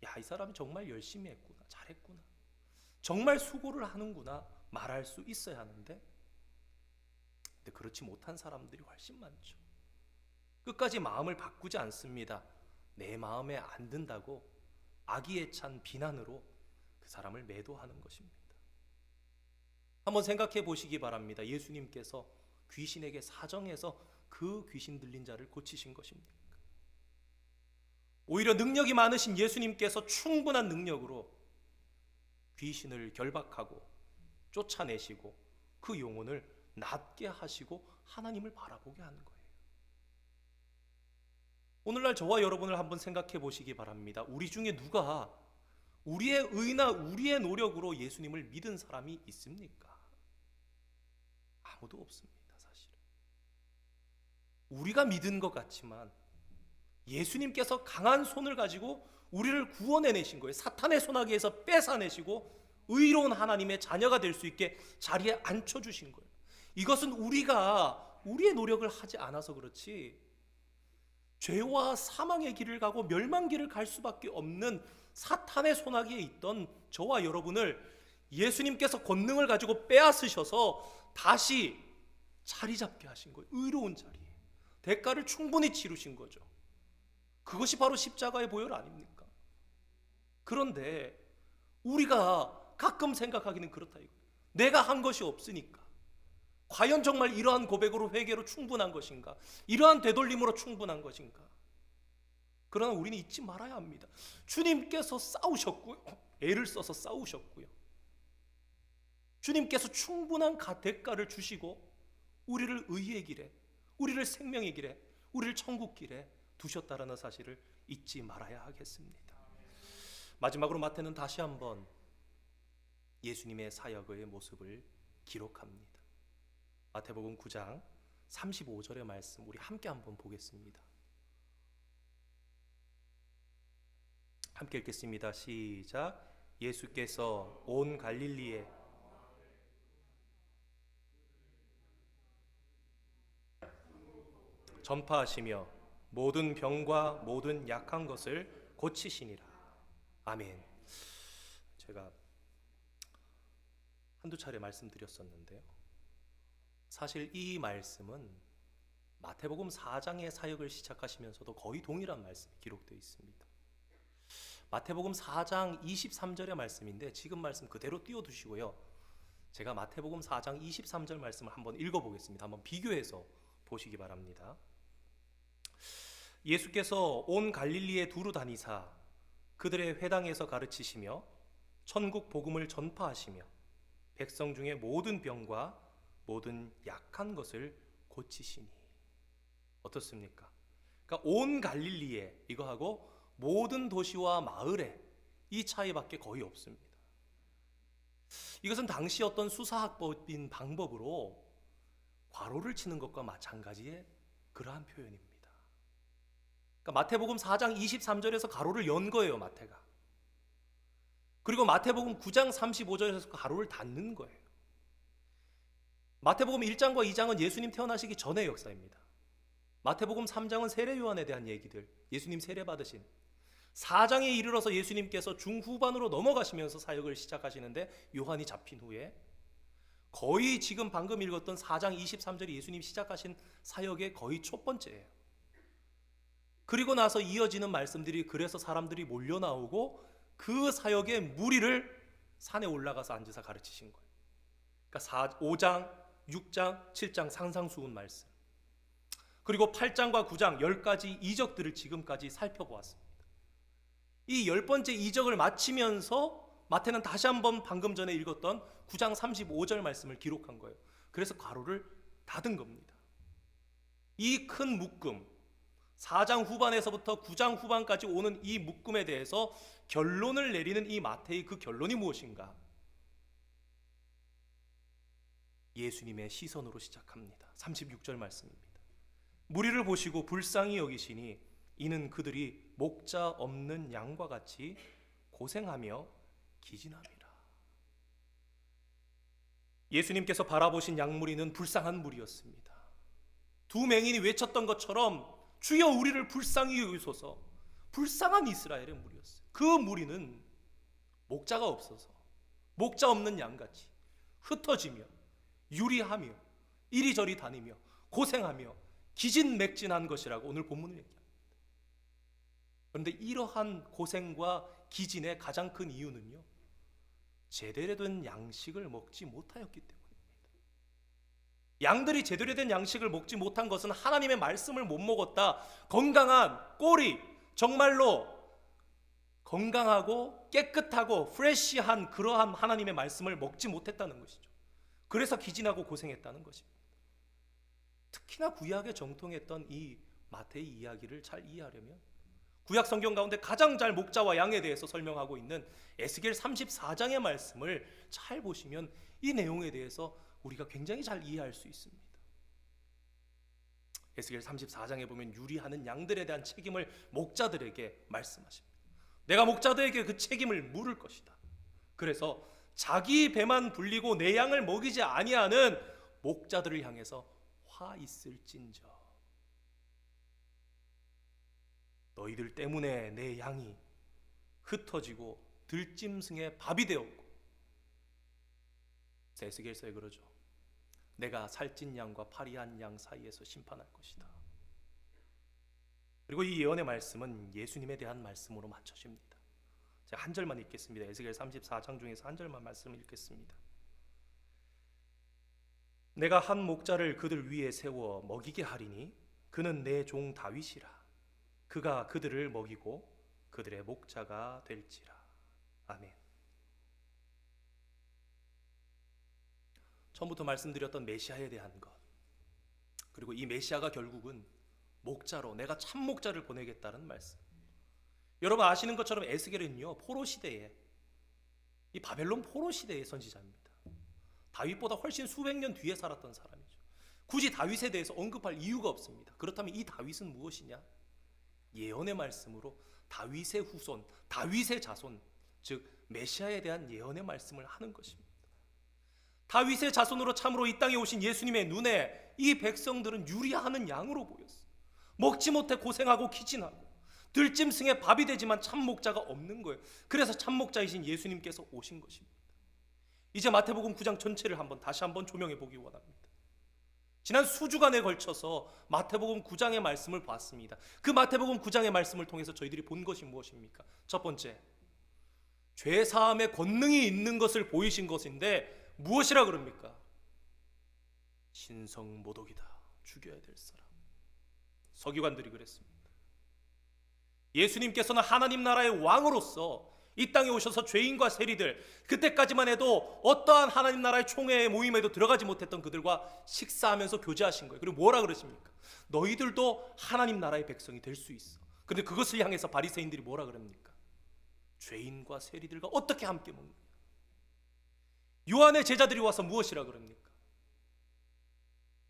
야, 이 사람이 정말 열심히 했구나, 잘했구나, 정말 수고를 하는구나 말할 수 있어야 하는데, 근데 그렇지 못한 사람들이 훨씬 많죠. 끝까지 마음을 바꾸지 않습니다. 내 마음에 안 든다고 악의에 찬 비난으로 그 사람을 매도하는 것입니다. 한번 생각해 보시기 바랍니다. 예수님께서 귀신에게 사정해서 그 귀신 들린 자를 고치신 것입니까? 오히려 능력이 많으신 예수님께서 충분한 능력으로 귀신을 결박하고 쫓아내시고 그 영혼을 낫게 하시고 하나님을 바라보게 하는 거예요. 오늘날 저와 여러분을 한번 생각해 보시기 바랍니다. 우리 중에 누가 우리의 의나 우리의 노력으로 예수님을 믿은 사람이 있습니까? 아무도 없습니다. 사실은 우리가 믿은 것 같지만 예수님께서 강한 손을 가지고 우리를 구원해내신 거예요. 사탄의 손아귀에서 뺏어내시고 의로운 하나님의 자녀가 될 수 있게 자리에 앉혀주신 거예요. 이것은 우리가 우리의 노력을 하지 않아서 그렇지, 죄와 사망의 길을 가고 멸망길을 갈 수밖에 없는 사탄의 손아귀에 있던 저와 여러분을 예수님께서 권능을 가지고 빼앗으셔서 다시 자리 잡게 하신 거예요. 의로운 자리에 대가를 충분히 치르신 거죠. 그것이 바로 십자가의 보혈 아닙니까? 그런데 우리가 가끔 생각하기는 그렇다 이거. 내가 한 것이 없으니까. 과연 정말 이러한 고백으로 회개로 충분한 것인가? 이러한 되돌림으로 충분한 것인가? 그러나 우리는 잊지 말아야 합니다. 주님께서 싸우셨고요. 애를 써서 싸우셨고요. 주님께서 충분한 대가를 주시고 우리를 의의 길에, 우리를 생명의 길에, 우리를 천국 길에 두셨다라는 사실을 잊지 말아야 하겠습니다. 마지막으로 마태는 다시 한번 예수님의 사역의 모습을 기록합니다. 마태복음 9장 35절의 말씀 우리 함께 한번 보겠습니다. 함께 읽겠습니다. 시작. 예수께서 온 갈릴리에 전파하시며 모든 병과 모든 약한 것을 고치시니라. 아멘. 제가 한두 차례 말씀드렸었는데요. 사실 이 말씀은 마태복음 4장의 사역을 시작하시면서도 거의 동일한 말씀이 기록되어 있습니다. 마태복음 4장 23절의 말씀인데 지금 말씀 그대로 띄워두시고요. 제가 마태복음 4장 23절 말씀을 한번 읽어보겠습니다. 한번 비교해서 보시기 바랍니다. 예수께서 온 갈릴리에 두루 다니사 그들의 회당에서 가르치시며 천국 복음을 전파하시며 백성 중에 모든 병과 모든 약한 것을 고치시니. 어떻습니까? 그러니까 온 갈릴리에 이거하고 모든 도시와 마을에 이 차이밖에 거의 없습니다. 이것은 당시 어떤 수사학법인 방법으로 괄호를 치는 것과 마찬가지의 그러한 표현입니다. 그러니까 마태복음 4장 23절에서 가로를 연 거예요, 마태가. 그리고 마태복음 9장 35절에서 가로를 닫는 거예요. 마태복음 1장과 2장은 예수님 태어나시기 전의 역사입니다. 마태복음 3장은 세례 요한에 대한 얘기들, 예수님 세례 받으신. 4장에 이르러서 예수님께서 중후반으로 넘어가시면서 사역을 시작하시는데 요한이 잡힌 후에 거의 지금 방금 읽었던 4장 23절이 예수님 시작하신 사역의 거의 첫 번째예요. 그리고 나서 이어지는 말씀들이 그래서 사람들이 몰려 나오고 그 사역의 무리를 산에 올라가서 앉으사 가르치신 거예요. 그러니까 5장, 6장, 7장 상상수훈 말씀. 그리고 8장과 9장 10가지 이적들을 지금까지 살펴보았습니다. 이 10번째 이적을 마치면서 마태는 다시 한번 방금 전에 읽었던 9장 35절 말씀을 기록한 거예요. 그래서 괄호를 닫은 겁니다. 이 큰 묶음, 4장 후반에서부터 9장 후반까지 오는 이 묶음에 대해서 결론을 내리는 이 마태의 그 결론이 무엇인가? 예수님의 시선으로 시작합니다. 36절 말씀입니다. 무리를 보시고 불쌍히 여기시니 이는 그들이 목자 없는 양과 같이 고생하며 기진함이라. 예수님께서 바라보신 양무리는 불쌍한 무리였습니다. 두 맹인이 외쳤던 것처럼 주여 우리를 불쌍히 여기소서. 불쌍한 이스라엘의 무리였어요. 그 무리는 목자가 없어서 목자 없는 양같이 흩어지며 유리하며 이리저리 다니며 고생하며 기진맥진한 것이라고 오늘 본문을 얘기합니다. 그런데 이러한 고생과 기진의 가장 큰 이유는요, 제대로 된 양식을 먹지 못하였기 때문입니다. 양들이 제대로 된 양식을 먹지 못한 것은 하나님의 말씀을 못 먹었다, 건강한 꼬리, 정말로 건강하고 깨끗하고 프레시한 그러한 하나님의 말씀을 먹지 못했다는 것이죠. 그래서 기진하고 고생했다는 것입니다. 특히나 구약에 정통했던 이 마태의 이야기를 잘 이해하려면 구약 성경 가운데 가장 잘 목자와 양에 대해서 설명하고 있는 에스겔 34장의 말씀을 잘 보시면 이 내용에 대해서 우리가 굉장히 잘 이해할 수 있습니다. 에스겔 34장에 보면 유리하는 양들에 대한 책임을 목자들에게 말씀하십니다. 내가 목자들에게 그 책임을 물을 것이다. 그래서 자기 배만 불리고 내 양을 먹이지 아니하는 목자들을 향해서 화 있을진저, 너희들 때문에 내 양이 흩어지고 들짐승의 밥이 되었고, 에스겔서에 그러죠. 내가 살찐 양과 파리한 양 사이에서 심판할 것이다. 그리고 이 예언의 말씀은 예수님에 대한 말씀으로 맞춰집니다. 제가 한 절만 읽겠습니다. 에스겔 34장 중에서 한 절만 말씀을 읽겠습니다. 내가 한 목자를 그들 위에 세워 먹이게 하리니 그는 내 종 다윗이라. 그가 그들을 먹이고 그들의 목자가 될지라. 아멘. 처음부터 말씀드렸던 메시아에 대한 것, 그리고 이 메시아가 결국은 목자로, 내가 참 목자를 보내겠다는 말씀. 여러분 아시는 것처럼 에스겔은요, 포로 시대에, 이 바벨론 포로 시대의 선지자입니다. 다윗보다 훨씬 수백 년 뒤에 살았던 사람이죠. 굳이 다윗에 대해서 언급할 이유가 없습니다. 그렇다면 이 다윗은 무엇이냐? 예언의 말씀으로 다윗의 후손, 다윗의 자손, 즉 메시아에 대한 예언의 말씀을 하는 것입니다. 다윗의 자손으로 참으로 이 땅에 오신 예수님의 눈에 이 백성들은 유리하는 양으로 보였어요. 먹지 못해 고생하고 기진하고 들짐승의 밥이 되지만 참 목자가 없는 거예요. 그래서 참 목자이신 예수님께서 오신 것입니다. 이제 마태복음 9장 전체를 다시 한번 조명해 보기 원합니다. 지난 수주간에 걸쳐서 마태복음 9장의 말씀을 봤습니다. 그 마태복음 9장의 말씀을 통해서 저희들이 본 것이 무엇입니까? 첫 번째, 죄 사함의 권능이 있는 것을 보이신 것인데 무엇이라 그럽니까? 신성모독이다. 죽여야 될 사람. 서기관들이 그랬습니다. 예수님께서는 하나님 나라의 왕으로서 이 땅에 오셔서 죄인과 세리들, 그때까지만 해도 어떠한 하나님 나라의 총회의 모임에도 들어가지 못했던 그들과 식사하면서 교제하신 거예요. 그리고 뭐라 그러십니까? 너희들도 하나님 나라의 백성이 될 수 있어. 그런데 그것을 향해서 바리새인들이 뭐라 그럽니까? 죄인과 세리들과 어떻게 함께 먹느냐? 요한의 제자들이 와서 무엇이라 그럽니까?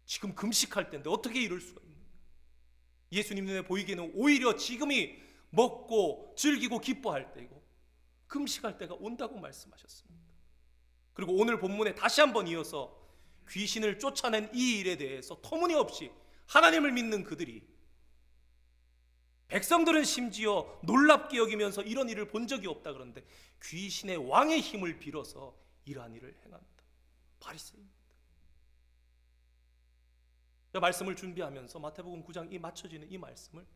지금 금식할 때인데 어떻게 이럴 수가 있느냐? 예수님 눈에 보이기에는 오히려 지금이 먹고 즐기고 기뻐할 때이고 금식할 때가 온다고 말씀하셨습니다. 그리고 오늘 본문에 다시 한번 이어서 귀신을 쫓아낸 이 일에 대해서 터무니없이 하나님을 믿는 그들이, 백성들은 심지어 놀랍게 여기면서 이런 일을 본 적이 없다 그러는데 귀신의 왕의 힘을 빌어서 이러한 일을 행한다. 바리새인입니다. 말씀을 준비하면서 마태복음 9장 이 맞춰지는 이 말씀을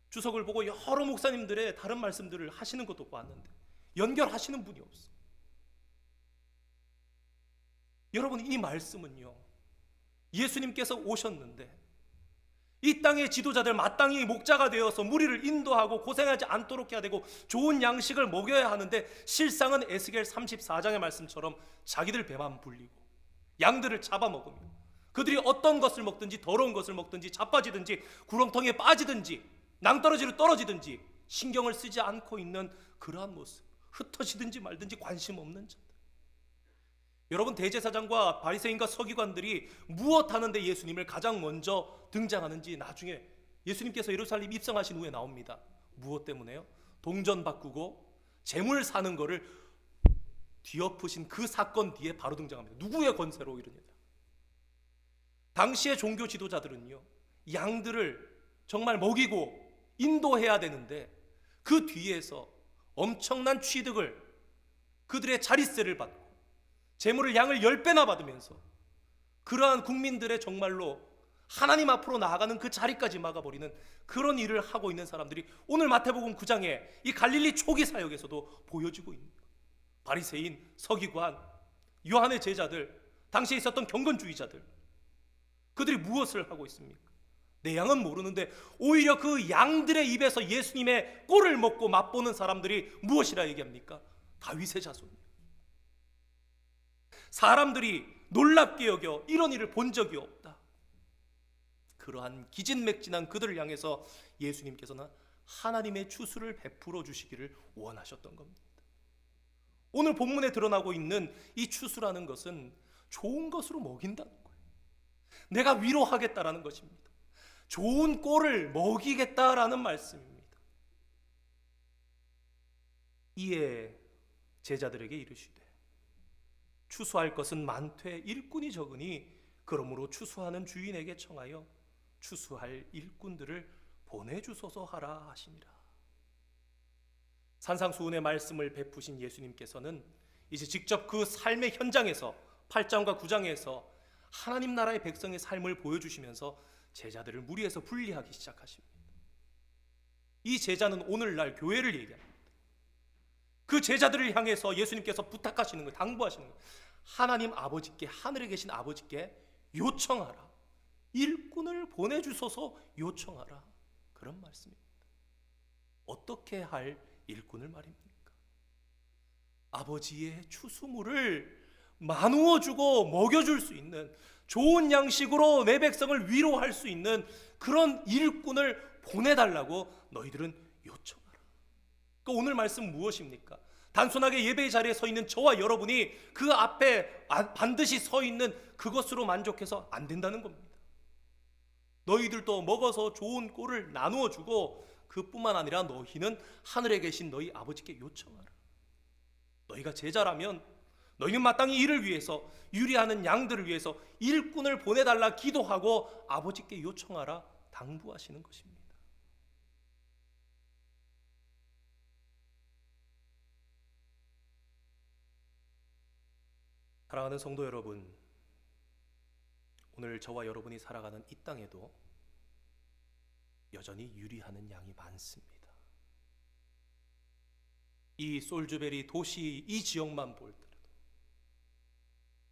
주석을 보고 여러 목사님들의 다른 말씀들을 하시는 것도 봤는데 연결하시는 분이 없어. 여러분, 이 말씀은요, 예수님께서 오셨는데 이 땅의 지도자들 마땅히 목자가 되어서 무리를 인도하고 고생하지 않도록 해야 되고 좋은 양식을 먹여야 하는데 실상은 에스겔 34장의 말씀처럼 자기들 배만 불리고 양들을 잡아먹으며 그들이 어떤 것을 먹든지 더러운 것을 먹든지 자빠지든지 구렁텅이에 빠지든지 낭떠러지로 떨어지든지 신경을 쓰지 않고 있는 그러한 모습, 흩어지든지 말든지 관심 없는 자들. 여러분, 대제사장과 바리새인과 서기관들이 무엇 하는데 예수님을 가장 먼저 등장하는지 나중에 예수님께서 예루살렘 입성하신 후에 나옵니다. 무엇 때문에요? 동전 바꾸고 재물 사는 거를 뒤엎으신 그 사건 뒤에 바로 등장합니다. 누구의 권세로 이러냐? 당시의 종교 지도자들은요, 양들을 정말 먹이고 인도해야 되는데 그 뒤에서 엄청난 취득을, 그들의 자릿세를 받고 재물을 양을 10배나 받으면서 그러한 국민들의 정말로 하나님 앞으로 나아가는 그 자리까지 막아버리는 그런 일을 하고 있는 사람들이 오늘 마태복음 9장에 이 갈릴리 초기 사역에서도 보여지고 있는 거예요. 바리새인, 서기관, 요한의 제자들, 당시에 있었던 경건주의자들, 그들이 무엇을 하고 있습니까? 내 양은 모르는데 오히려 그 양들의 입에서 예수님의 꼴을 먹고 맛보는 사람들이 무엇이라 얘기합니까? 다윗의 자손이에요. 사람들이 놀랍게 여겨 이런 일을 본 적이 없다. 그러한 기진맥진한 그들을 향해서 예수님께서는 하나님의 추수를 베풀어 주시기를 원하셨던 겁니다. 오늘 본문에 드러나고 있는 이 추수라는 것은 좋은 것으로 먹인다는 거예요. 내가 위로하겠다라는 것입니다. 좋은 꼴을 먹이겠다라는 말씀입니다. 이에 제자들에게 이르시되 추수할 것은 많되 일꾼이 적으니 그러므로 추수하는 주인에게 청하여 추수할 일꾼들을 보내주소서 하라 하시니라. 산상수훈의 말씀을 베푸신 예수님께서는 이제 직접 그 삶의 현장에서 8장과 9장에서 하나님 나라의 백성의 삶을 보여주시면서 제자들을 무리에서 분리하기 시작하십니다. 이 제자는 오늘날 교회를 얘기합니다. 그 제자들을 향해서 예수님께서 부탁하시는 거예요. 당부하시는 거예요. 하나님 아버지께, 하늘에 계신 아버지께 요청하라. 일꾼을 보내주소서 요청하라. 그런 말씀입니다. 어떻게 할 일꾼을 말입니까? 아버지의 추수물을 나누어주고 먹여줄 수 있는, 좋은 양식으로 내 백성을 위로할 수 있는 그런 일꾼을 보내달라고 너희들은 요청하라. 그러니까 오늘 말씀 무엇입니까? 단순하게 예배의 자리에 서 있는 저와 여러분이 그 앞에 반드시 서 있는 그것으로 만족해서 안 된다는 겁니다. 너희들도 먹어서 좋은 꼴을 나누어 주고, 그뿐만 아니라 너희는 하늘에 계신 너희 아버지께 요청하라. 너희가 제자라면 너희는 마땅히 이를 위해서, 유리하는 양들을 위해서 일꾼을 보내달라 기도하고 아버지께 요청하라 당부하시는 것입니다. 사랑하는 성도 여러분, 오늘 저와 여러분이 살아가는 이 땅에도 여전히 유리하는 양이 많습니다. 이 솔즈베리 도시 이 지역만 볼 때도,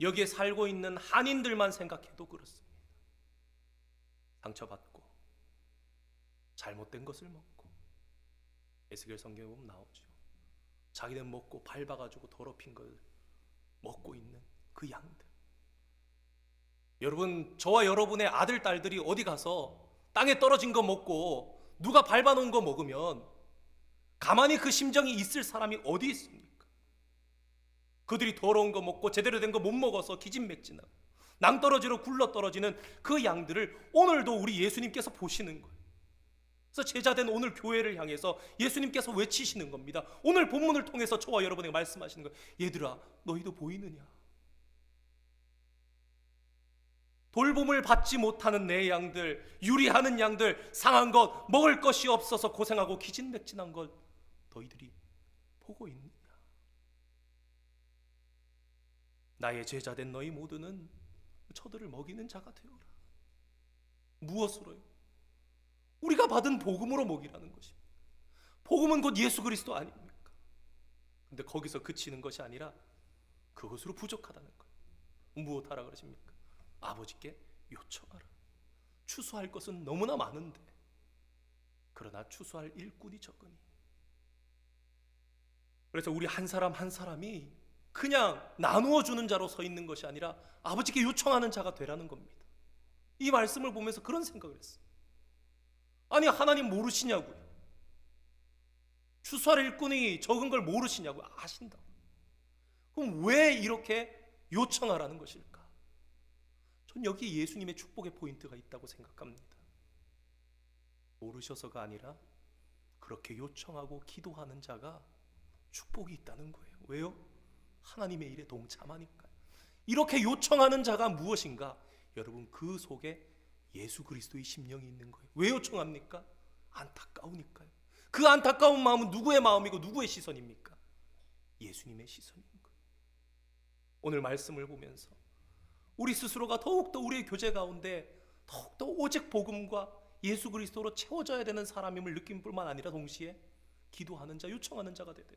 여기에 살고 있는 한인들만 생각해도 그렇습니다. 상처받고 잘못된 것을 먹고, 에스겔 성경에 보면 나오죠. 자기는 먹고 밟아가지고 더럽힌 걸 먹고 있는 그 양들. 여러분, 저와 여러분의 아들, 딸들이 어디 가서 땅에 떨어진 거 먹고 누가 밟아놓은 거 먹으면 가만히 그 심정이 있을 사람이 어디 있습니까? 그들이 더러운 거 먹고 제대로 된 거 못 먹어서 기진맥진하고 낭떠러지로 굴러 떨어지는 그 양들을 오늘도 우리 예수님께서 보시는 거예요. 그래서 제자된 오늘 교회를 향해서 예수님께서 외치시는 겁니다. 오늘 본문을 통해서 저와 여러분에게 말씀하시는 거예요. 얘들아, 너희도 보이느냐? 돌봄을 받지 못하는 내 양들, 유리하는 양들, 상한 것, 먹을 것이 없어서 고생하고 기진맥진한 것 너희들이 보고 있느냐? 나의 제자된 너희 모두는 저들을 먹이는 자가 되어라. 무엇으로요? 우리가 받은 복음으로 먹이라는 것입니다. 복음은 곧 예수 그리스도 아닙니까? 근데 거기서 그치는 것이 아니라 그것으로 부족하다는 거예요. 무엇하라 그러십니까? 아버지께 요청하라. 추수할 것은 너무나 많은데, 그러나 추수할 일꾼이 적으니. 그래서 우리 한 사람 한 사람이 그냥 나누어 주는 자로 서 있는 것이 아니라 아버지께 요청하는 자가 되라는 겁니다. 이 말씀을 보면서 그런 생각을 했어요. 아니, 하나님 모르시냐고요? 추수할 일꾼이 적은 걸 모르시냐고요? 아신다고. 그럼 왜 이렇게 요청하라는 것일까? 전 여기 예수님의 축복의 포인트가 있다고 생각합니다. 모르셔서가 아니라 그렇게 요청하고 기도하는 자가 축복이 있다는 거예요. 왜요? 하나님의 일에 동참하니까요. 이렇게 요청하는 자가 무엇인가? 여러분, 그 속에 예수 그리스도의 심령이 있는 거예요. 왜 요청합니까? 안타까우니까요. 그 안타까운 마음은 누구의 마음이고 누구의 시선입니까? 예수님의 시선인 거예요. 오늘 말씀을 보면서 우리 스스로가 더욱더 우리의 교제 가운데 더욱더 오직 복음과 예수 그리스도로 채워져야 되는 사람임을 느낄 뿐만 아니라 동시에 기도하는 자, 요청하는 자가 되되,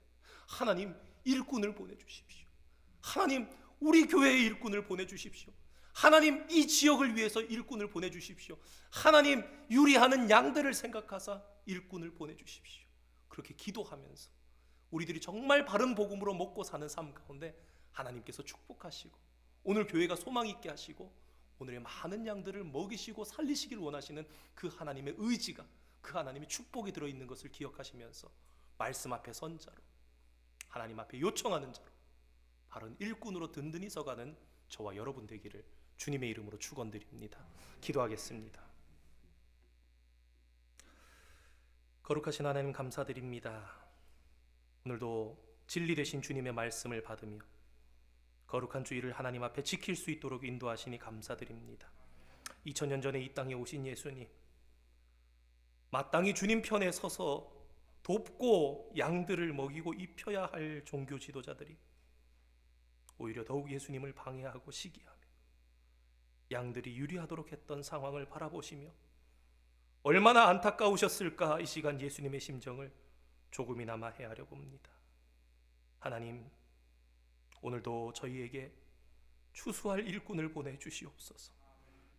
하나님 일꾼을 보내주십시오. 하나님 우리 교회의 일꾼을 보내주십시오. 하나님 이 지역을 위해서 일꾼을 보내주십시오. 하나님 유리하는 양들을 생각하사 일꾼을 보내주십시오. 그렇게 기도하면서 우리들이 정말 바른 복음으로 먹고 사는 삶 가운데 하나님께서 축복하시고 오늘 교회가 소망 있게 하시고 오늘의 많은 양들을 먹이시고 살리시길 원하시는 그 하나님의 의지가, 그 하나님의 축복이 들어있는 것을 기억하시면서 말씀 앞에 선 자로, 하나님 앞에 요청하는 자로 바른 일꾼으로 든든히 서가는 저와 여러분 되기를 주님의 이름으로 축원드립니다. 기도하겠습니다. 거룩하신 하나님 감사드립니다. 오늘도 진리 되신 주님의 말씀을 받으며 거룩한 주일을 하나님 앞에 지킬 수 있도록 인도하시니 감사드립니다. 2000년 전에 이 땅에 오신 예수님, 마땅히 주님 편에 서서 돕고 양들을 먹이고 입혀야 할 종교 지도자들이 오히려 더욱 예수님을 방해하고 시기하며 양들이 유리하도록 했던 상황을 바라보시며 얼마나 안타까우셨을까. 이 시간 예수님의 심정을 조금이나마 헤아려 봅니다. 하나님, 오늘도 저희에게 추수할 일꾼을 보내주시옵소서.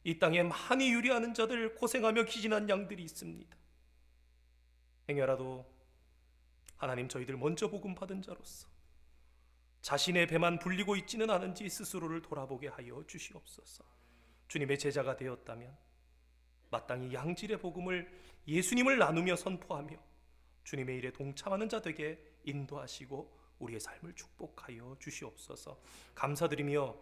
이 땅에 많이 유리하는 자들, 고생하며 기진한 양들이 있습니다. 행여라도 하나님, 저희들 먼저 복음 받은 자로서 자신의 배만 불리고 있지는 않은지 스스로를 돌아보게 하여 주시옵소서. 주님의 제자가 되었다면 마땅히 양질의 복음을, 예수님을 나누며 선포하며 주님의 일에 동참하는 자 되게 인도하시고 우리의 삶을 축복하여 주시옵소서. 감사드리며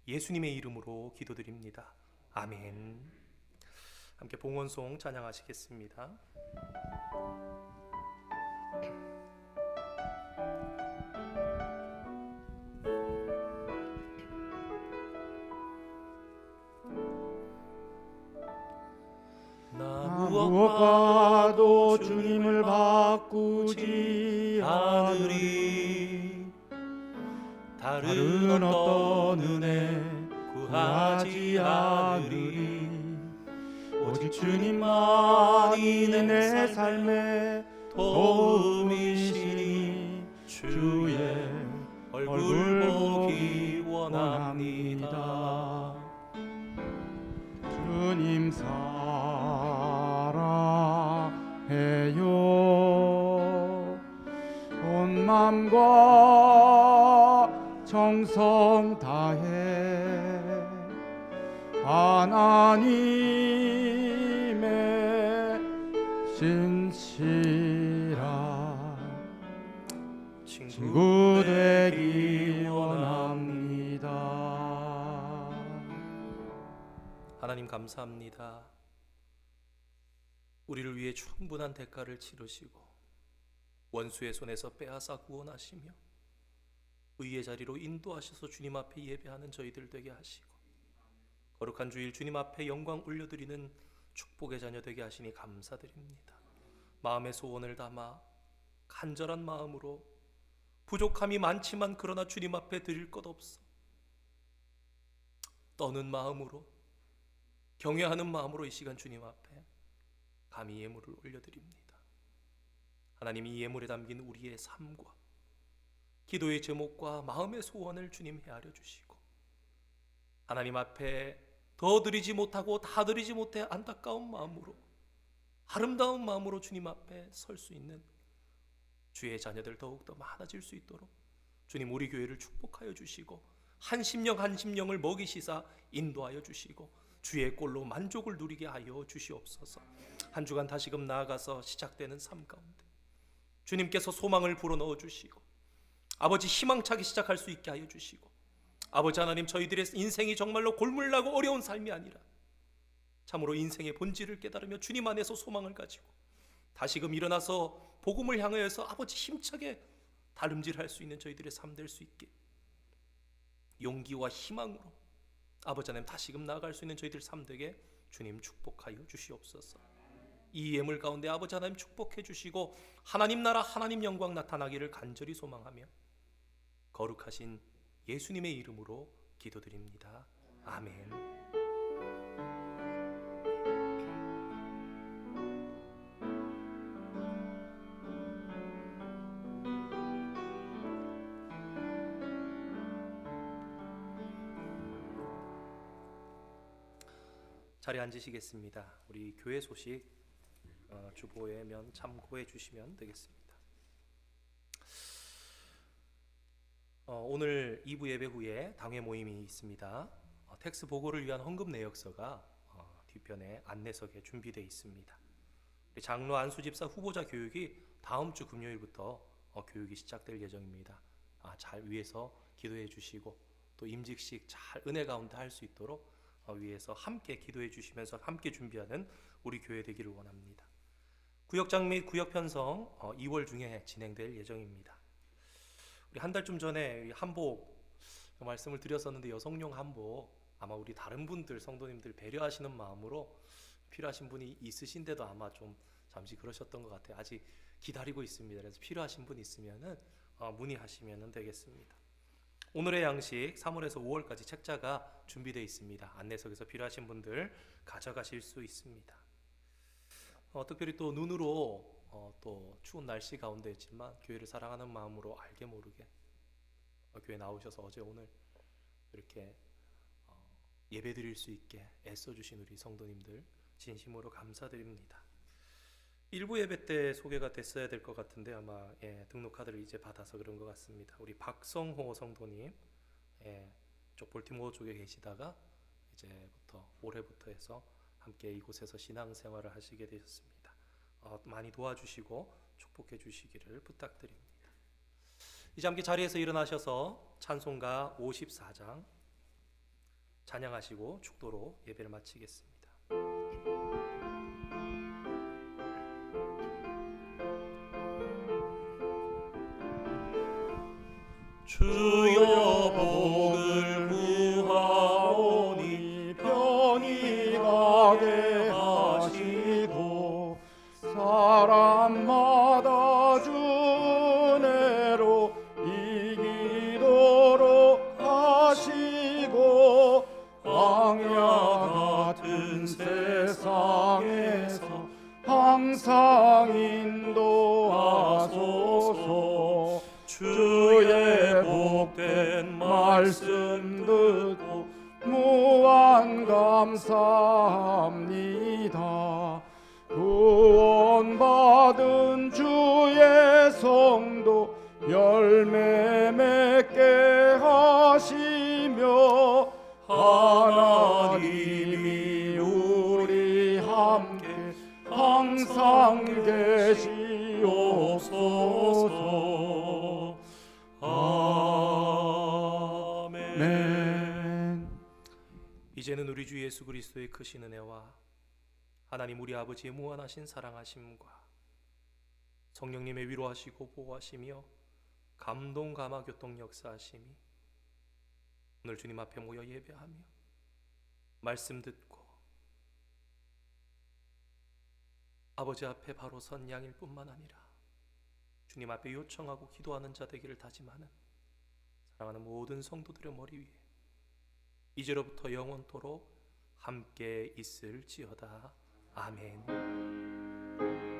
예수님의 이름으로 기도드립니다. 아멘. 함께 봉헌송 찬양하시겠습니다. 무엇과도 주님을 바꾸지 않으리. 다른 어떤 은혜 구하지 않으리. 오직 주님만이 내 삶의 도움이시니 주의 얼굴 보기 원합니다. 주님 사랑해요. 온 맘과 정성 다해 하나님의 진실한 친구 되기 원합니다. 하나님 감사합니다. 우리를 위해 충분한 대가를 치르시고 원수의 손에서 빼앗아 구원하시며 의의 자리로 인도하셔서 주님 앞에 예배하는 저희들 되게 하시고 거룩한 주일 주님 앞에 영광 올려드리는 축복의 자녀 되게 하시니 감사드립니다. 마음의 소원을 담아 간절한 마음으로 부족함이 많지만 그러나 주님 앞에 드릴 것 없어 떠는 마음으로 경외하는 마음으로 이 시간 주님 앞에 감히 예물을 올려드립니다. 하나님, 이 예물에 담긴 우리의 삶과 기도의 제목과 마음의 소원을 주님 헤아려 주시고 하나님 앞에 더 드리지 못하고 다 드리지 못해 안타까운 마음으로 아름다운 마음으로 주님 앞에 설 수 있는 주의 자녀들 더욱더 많아질 수 있도록 주님 우리 교회를 축복하여 주시고 한 심령 한 심령을 먹이시사 인도하여 주시고 주의 꼴로 만족을 누리게 하여 주시옵소서. 한 주간 다시금 나아가서 시작되는 삶 가운데 주님께서 소망을 불어넣어 주시고 아버지 희망차게 시작할 수 있게 하여 주시고 아버지 하나님, 저희들의 인생이 정말로 골물나고 어려운 삶이 아니라 참으로 인생의 본질을 깨달으며 주님 안에서 소망을 가지고 다시금 일어나서 복음을 향하여서 아버지 힘차게 달음질할 수 있는 저희들의 삶 될 수 있게 용기와 희망으로 아버지 하나님 다시금 나아갈 수 있는 저희들 삶 되게 주님 축복하여 주시옵소서. 이 예물 가운데 아버지 하나님 축복해 주시고 하나님 나라 하나님 영광 나타나기를 간절히 소망하며 거룩하신 예수님의 이름으로 기도드립니다. 아멘. 자리에 앉으시겠습니다. 우리 교회 소식 주보에면 참고해 주시면 되겠습니다. 오늘 2부 예배 후에 당회 모임이 있습니다. 텍스 보고를 위한 헌금 내역서가 뒤편에 안내석에 준비되어 있습니다. 우리 장로 안수집사 후보자 교육이 다음 주 금요일부터 교육이 시작될 예정입니다. 잘 위해서 기도해 주시고 또 임직식 잘 은혜 가운데 할 수 있도록 위에서 함께 기도해 주시면서 함께 준비하는 우리 교회 되기를 원합니다. 구역장 및 구역 편성 2월 중에 진행될 예정입니다. 우리 한 달쯤 전에 한복 말씀을 드렸었는데 여성용 한복 아마 우리 다른 분들 성도님들 배려하시는 마음으로 필요하신 분이 있으신데도 아마 좀 잠시 그러셨던 것 같아요. 아직 기다리고 있습니다. 그래서 필요하신 분 있으면은 문의하시면 되겠습니다. 오늘의 양식 3월에서 5월까지 책자가 준비되어 있습니다. 안내석에서 필요하신 분들 가져가실 수 있습니다. 특별히 또 눈으로 또 추운 날씨 가운데였지만 교회를 사랑하는 마음으로 알게 모르게 교회 나오셔서 어제 오늘 이렇게 예배 드릴 수 있게 애써주신 우리 성도님들 진심으로 감사드립니다. 일부 예배 때 소개가 됐어야 될 것 같은데 아마 등록 카드를 이제 받아서 그런 것 같습니다. 우리 박성호 성도님, 쪽 볼티모어 쪽에 계시다가 이제부터 올해부터 해서 함께 이곳에서 신앙생활을 하시게 되셨습니다. 많이 도와주시고 축복해 주시기를 부탁드립니다. 이제 함께 자리에서 일어나셔서 찬송가 54장 찬양하시고 축도로 예배를 마치겠습니다. 주여 복을 구하오니 편히 가게 하시고 사람마다 주 은혜로 이기도록 하시고 광야 같은 세상에서 항상 인도하소서. 주의 복된 말씀 듣고 무한 감사합니다. 구원받은 주의 성도 열매 맺게 하시며 하나님이 우리 함께 항상 계시옵소서. 아멘. 이제는 우리 주 예수 그리스도의 크신 은혜와 하나님 우리 아버지의 무한하신 사랑하심과 성령님의 위로하시고 보호하시며 감동 감화 교통 역사하심이 오늘 주님 앞에 모여 예배하며 말씀 듣고 아버지 앞에 바로 선 양일 뿐만 아니라 주님 앞에 요청하고 기도하는 자 되기를 다짐하는 사랑하는 모든 성도들의 머리 위에 이제로부터 영원토록 함께 있을지어다. 아멘.